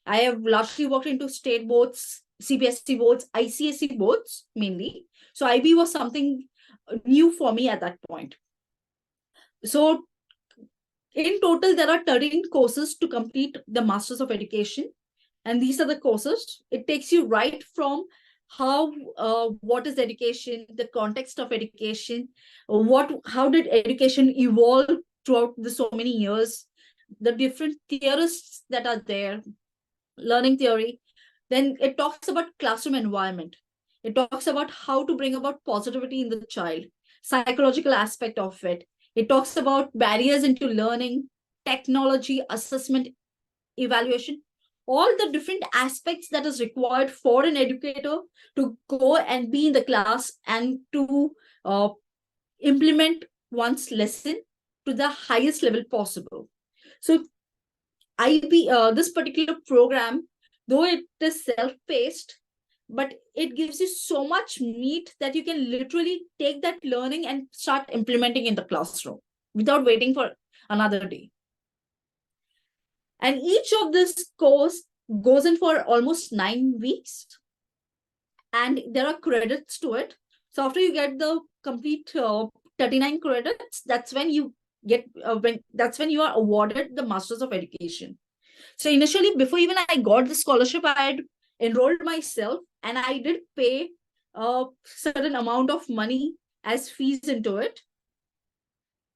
I have largely worked into state boards, CBSE boards, ICSE boards mainly. So IB was something new for me at that point. So in total, there are 13 courses to complete the Masters of Education. And these are the courses. It takes you right from how, what is education, the context of education, how did education evolve throughout the so many years, the different theorists that are there, learning theory. Then it talks about classroom environment. It talks about how to bring about positivity in the child, psychological aspect of it. It talks about barriers into learning, technology, assessment, evaluation, all the different aspects that is required for an educator to go and be in the class and to implement one's lesson to the highest level possible. So IB, this particular program, though it is self-paced, but it gives you so much meat that you can literally take that learning and start implementing in the classroom without waiting for another day. And each of this course goes in for almost 9 weeks. and there are credits to it. So after you get the complete 39 credits, that's when you get that's when you are awarded the Masters of Education. So initially, before even I got the scholarship, I had enrolled myself and I did pay a certain amount of money as fees into it.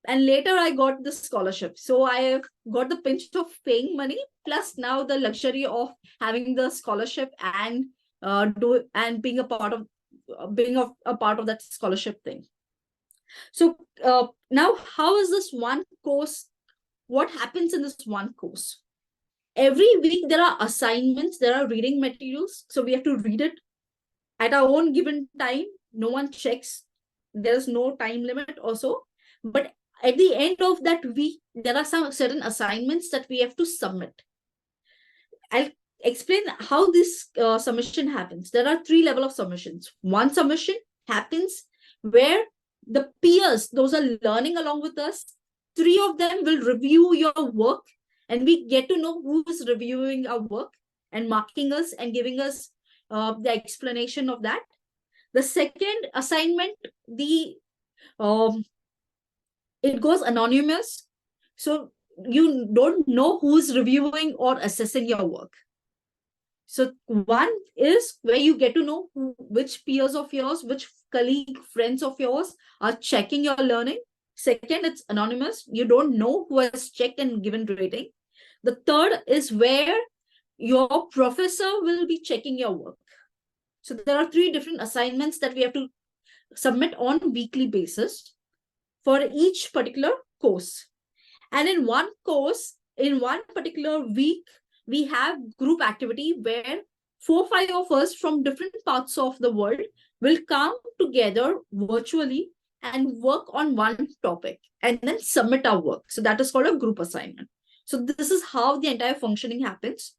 And later I got the scholarship. So I got the pinch of paying money, plus now the luxury of having the scholarship and being a part of a part of that scholarship thing. So now, how is this one course? What happens in this one course? Every week there are assignments, there are reading materials. So we have to read it at our own given time. No one checks. There's no time limit also. But at the end of that week, there are some certain assignments that we have to submit. I'll explain how this submission happens. There are 3 levels of submissions. One submission happens where the peers, those are learning along with us, 3 of them will review your work, and we get to know who is reviewing our work and marking us and giving us the explanation of that. The second assignment, it goes anonymous. So you don't know who's reviewing or assessing your work. So one is where you get to know which peers of yours, which colleague, friends of yours are checking your learning. Second, it's anonymous. You don't know who has checked and given rating. The third is where your professor will be checking your work. So there are 3 different assignments that we have to submit on a weekly basis for each particular course. And in one course, in one particular week, we have group activity where 4 or 5 of us from different parts of the world will come together virtually and work on one topic and then submit our work. So that is called a group assignment. So this is how the entire functioning happens.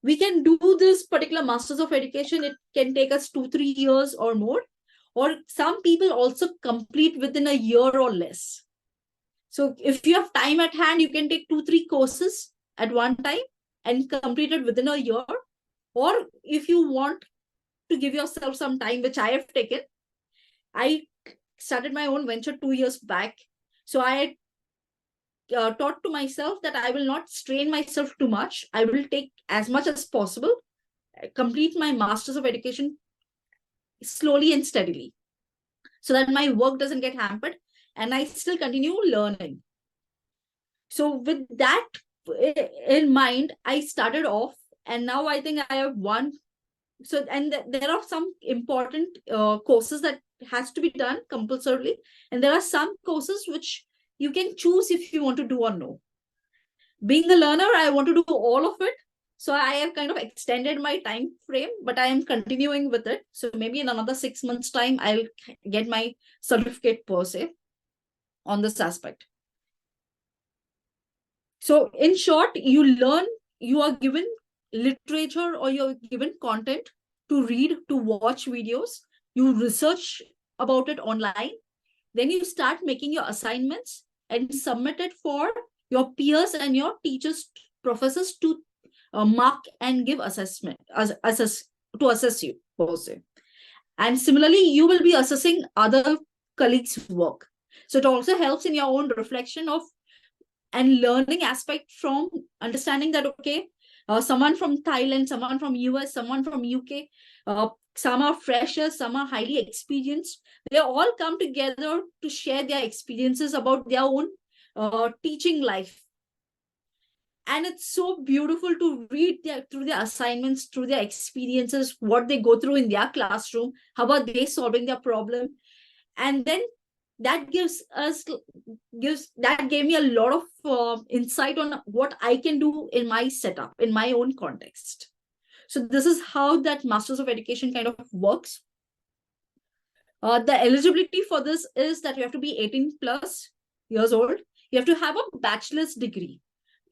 We can do this particular Masters of Education. It can take us 2-3 years or more, or some people also complete within a year or less. So if you have time at hand, you can take 2-3 courses at one time and complete it within a year. Or if you want to give yourself some time, which I have taken, I started my own venture 2 years back. So I taught to myself that I will not strain myself too much. I will take as much as possible, complete my Masters of Education slowly and steadily, so that my work doesn't get hampered and I still continue learning. So with that in mind, I started off, and now I think I have one. So, and there are some important courses that has to be done compulsorily, and there are some courses which you can choose if you want to do or no. Being a learner, I want to do all of it. So I have kind of extended my time frame, but I am continuing with it. So maybe in another 6 months' time, I'll get my certificate per se on this aspect. So in short, you learn, you are given literature or you're given content to read, to watch videos, you research about it online, then you start making your assignments and submit it for your peers and your teachers, professors to mark and give assessment, to assess you per se. And similarly, you will be assessing other colleagues' work. So it also helps in your own reflection of and learning aspect from understanding that, okay, someone from Thailand, someone from US, someone from UK, some are freshers, some are highly experienced. They all come together to share their experiences about their own teaching life. And it's so beautiful to read through their assignments, through their experiences, what they go through in their classroom, how are they solving their problem. And then that gave me a lot of insight on what I can do in my setup, in my own context. So this is how that Masters of Education kind of works. The eligibility for this is that you have to be 18 plus years old. You have to have a bachelor's degree,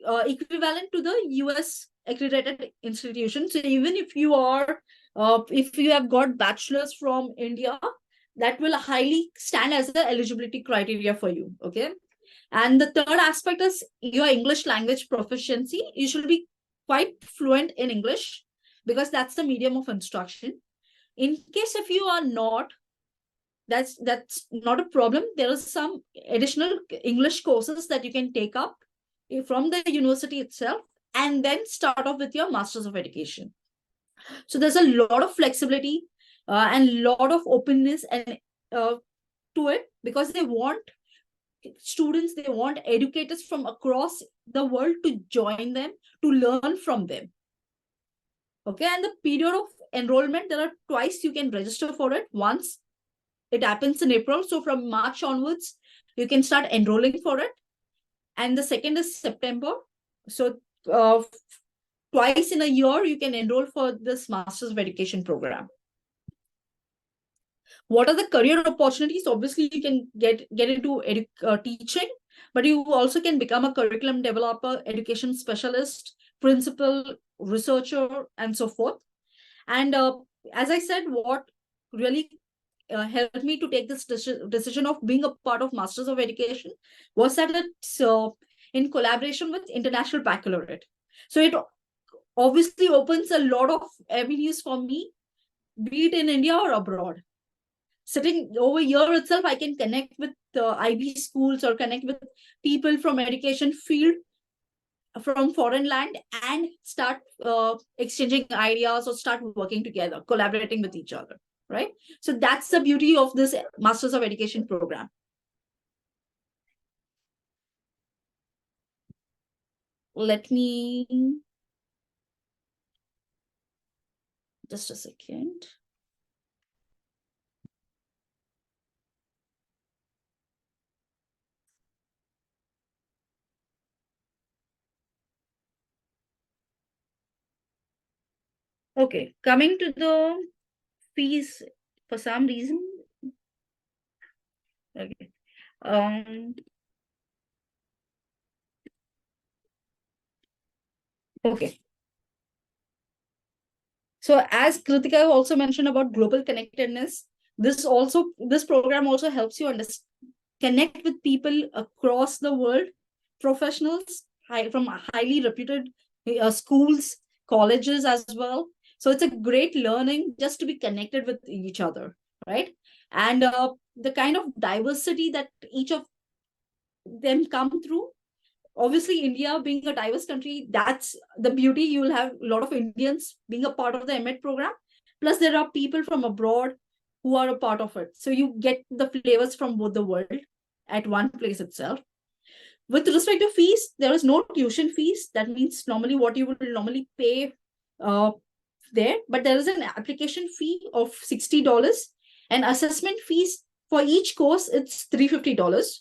equivalent to the US accredited institution. So even if you are, if you have got bachelor's from India, that will highly stand as the eligibility criteria for you. Okay. And the third aspect is your English language proficiency. You should be quite fluent in English because that's the medium of instruction. In case if you are not, that's not a problem. There are some additional English courses that you can take up from the university itself, and then start off with your Masters of Education. So there's a lot of flexibility and lot of openness and to it, because they want students, they want educators from across the world to join them, to learn from them. Okay, and the period of enrollment, there are twice you can register for it. Once it happens in April, so from March onwards you can start enrolling for it, and the second is September. So twice in a year you can enroll for this Masters of Education program. What are the career opportunities? Obviously, you can get into teaching, but you also can become a curriculum developer, education specialist, principal, researcher, and so forth. And as I said, what really helped me to take this decision of being a part of Masters of Education was that it's in collaboration with International Baccalaureate. So it obviously opens a lot of avenues for me, be it in India or abroad. Sitting over here itself, I can connect with IB schools or connect with people from education field from foreign land and start exchanging ideas or start working together, collaborating with each other, right? So that's the beauty of this Masters of Education program. Let me just a second. Okay, coming to the fees, for some reason. Okay. Okay. So as Kritika also mentioned about global connectedness, this program also helps you connect with people across the world, professionals from highly reputed schools, colleges as well. So it's a great learning just to be connected with each other, right? And the kind of diversity that each of them come through. Obviously, India being a diverse country, that's the beauty. You will have a lot of Indians being a part of the MEd program. Plus, there are people from abroad who are a part of it. So you get the flavors from both the world at one place itself. With respect to fees, there is no tuition fees. That means normally what you would normally pay there, but there is an application fee of $60 and assessment fees for each course. It's $350.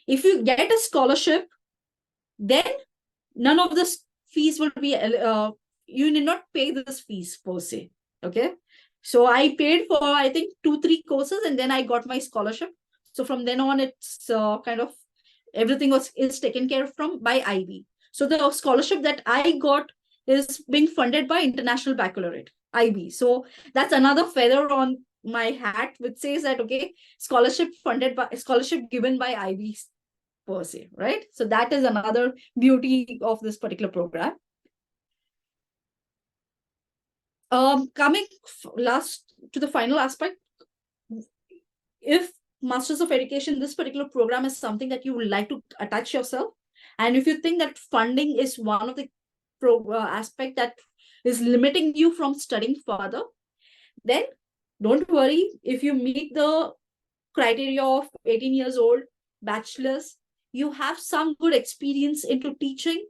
If you get a scholarship, then none of the fees will be, you need not pay this fees per se. Okay. So I paid for, I think, 2-3 courses, and then I got my scholarship. So from then on, it's kind of everything is taken care of by IB. So the scholarship that I got is being funded by International Baccalaureate, IB. So that's another feather on my hat, which says that, okay, scholarship given by IB per se, right? So that is another beauty of this particular program. Coming last to the final aspect, if Masters of Education, this particular program is something that you would like to attach yourself, and if you think that funding is one of the aspect that is limiting you from studying further, then don't worry. If you meet the criteria of 18 years old, bachelor's, you have some good experience into teaching,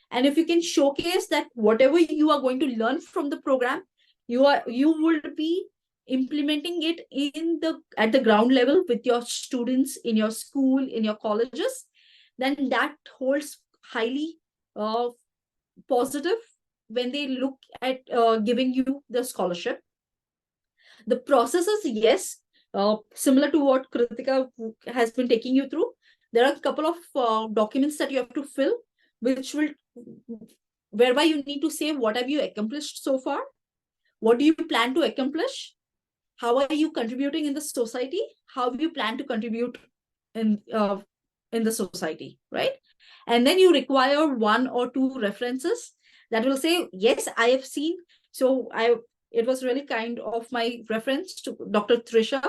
and if you can showcase that whatever you are going to learn from the program, you will be implementing it at the ground level with your students in your school, in your colleges, then that holds highly positive when they look at giving you the scholarship. The process is, yes, similar to what Kritika has been taking you through. There are a couple of documents that you have to fill, whereby you need to say what have you accomplished so far, what do you plan to accomplish, how are you contributing in the society, how do you plan to contribute in the society, right? And then you require 1 or 2 references that will say, yes, I have seen. So it was really kind of my reference to Dr. Trisha,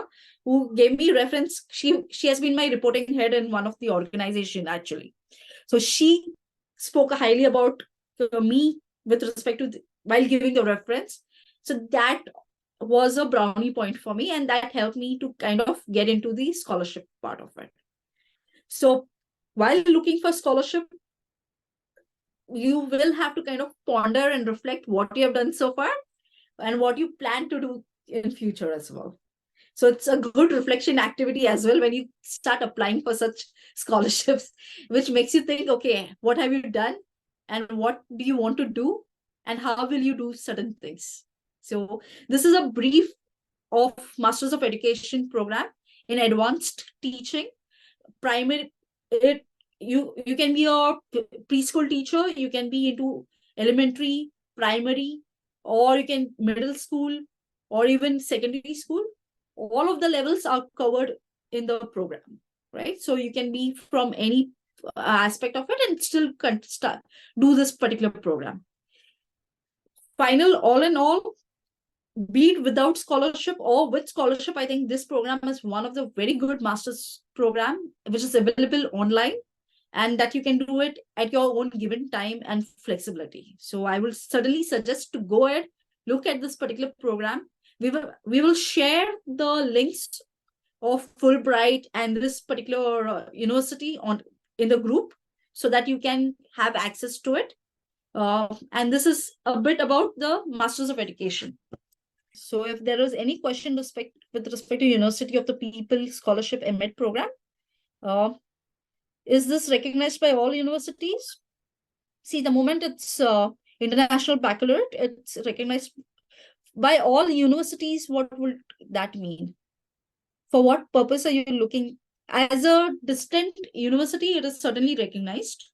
who gave me reference. She has been my reporting head in one of the organization actually. So she spoke highly about me with respect to while giving the reference. So that was a brownie point for me, and that helped me to kind of get into the scholarship part of it. So while looking for scholarship, you will have to kind of ponder and reflect what you have done so far and what you plan to do in future as well. So it's a good reflection activity as well when you start applying for such scholarships, which makes you think, okay, what have you done and what do you want to do and how will you do certain things? So this is a brief of Masters of Education program in advanced teaching. Primary, you can be a preschool teacher, you can be into elementary, primary, or you can middle school or even secondary school. All of the levels are covered in the program, right? So you can be from any aspect of it and still do this particular program. Final, all in all, be it without scholarship or with scholarship, I think this program is one of the very good master's program, which is available online, and that you can do it at your own given time and flexibility. So I will certainly suggest to go ahead, look at this particular program. We will share the links of Fulbright and this particular university in the group so that you can have access to it. And this is a bit about the Masters of Education. So if there is any question with respect to University of the People Scholarship MEd program, is this recognized by all universities? See, the moment it's International Baccalaureate, it's recognized by all universities. What will that mean? For what purpose are you looking? As a distant university, it is certainly recognized.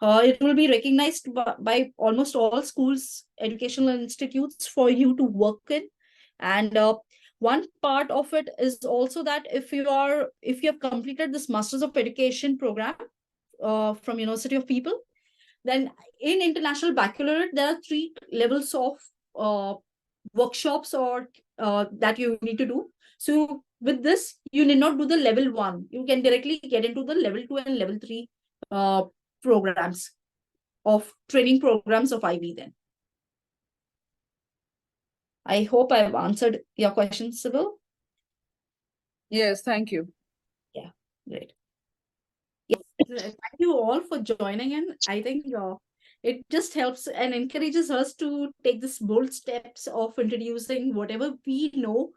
It will be recognized by almost all schools, educational institutes for you to work in. And one part of it is also that if you have completed this Masters of Education program from University of People, then in International Baccalaureate, there are 3 levels of workshops or that you need to do. So with this, you need not do the level 1. You can directly get into the level 2 and level 3 programs of training programs of IB then. I hope I've answered your question, Sybil. Yes, thank you. Yeah, great. Yes, thank you all for joining in. I think it just helps and encourages us to take this bold steps of introducing whatever we know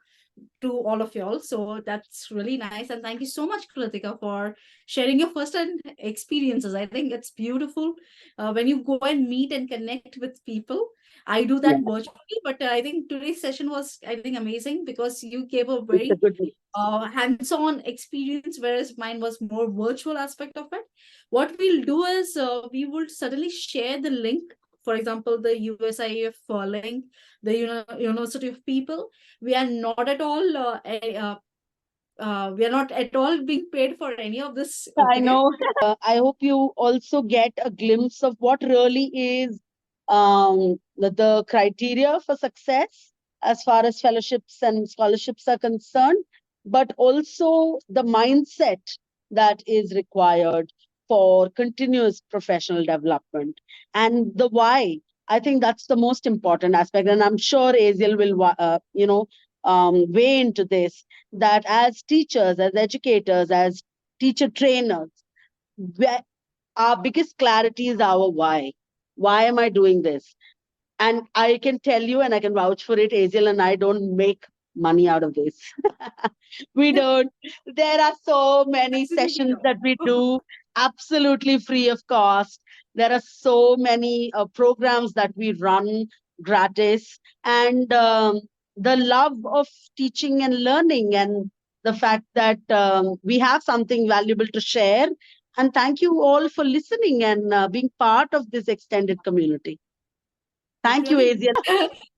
to all of y'all. So that's really nice. And thank you so much, Kritika, for sharing your first-hand experiences. I think it's beautiful when you go and meet and connect with people. I do that virtually, but I think today's session was, I think, amazing because you gave a very hands-on experience, whereas mine was more virtual aspect of it. What we'll do is we will certainly share the link. For example, the USIEF link, the University of People. We are not at all we are not at all being paid for any of this. I know. I hope you also get a glimpse of what really is the criteria for success as far as fellowships and scholarships are concerned, but also the mindset that is required for continuous professional development and the why. I think that's the most important aspect, and I'm sure Aziel will, weigh into this. That as teachers, as educators, as teacher trainers, our biggest clarity is our why. Why am I doing this? And I can tell you, and I can vouch for it, Aziel and I don't make money out of this. We don't. There are so many sessions that we do absolutely free of cost. There are so many programs that we run gratis. And the love of teaching and learning, and the fact that we have something valuable to share. And thank you all for listening and being part of this extended community. Thank you, Aziel.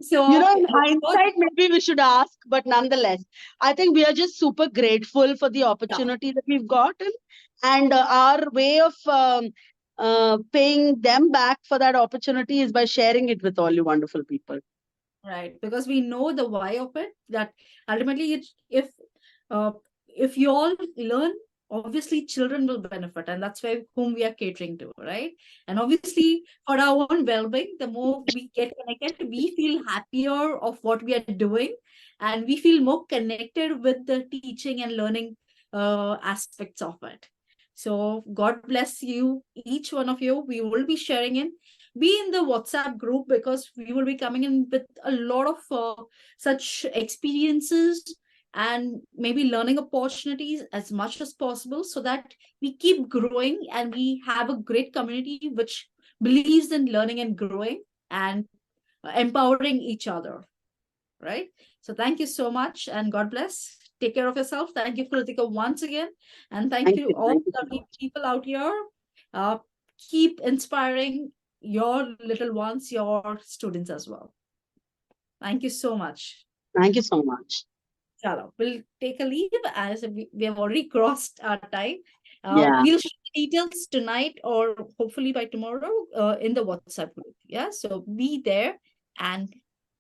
So, in hindsight, maybe we should ask, but nonetheless, I think we are just super grateful for the opportunity that we've gotten, and our way of paying them back for that opportunity is by sharing it with all you wonderful people. Right, because we know the why of it, that ultimately if you all learn, obviously children will benefit, and that's why whom we are catering to, right? And obviously for our own well-being, the more we get connected, we feel happier of what we are doing, and we feel more connected with the teaching and learning aspects of it. So God bless you, each one of you. We will be sharing be in the WhatsApp group, because we will be coming in with a lot of such experiences and maybe learning opportunities as much as possible, so that we keep growing and we have a great community which believes in learning and growing and empowering each other, right? So thank you so much, and God bless. Take care of yourself. Thank you, Kritika, once again. And thank you all Thank you so lovely much. people out here. Keep inspiring your little ones, your students as well. Thank you so much. Thank you so much. Chalo, we'll take a leave, as we have already crossed our time. Yeah. We'll share details tonight or hopefully by tomorrow in the WhatsApp group. Yeah, so be there and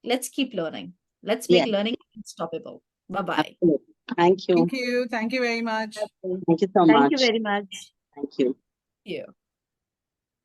let's keep learning. Let's make learning unstoppable. Bye-bye. Absolutely. Thank you. Thank you. Thank you very much. Thank you so Thank you much. very much. Thank you. Yeah.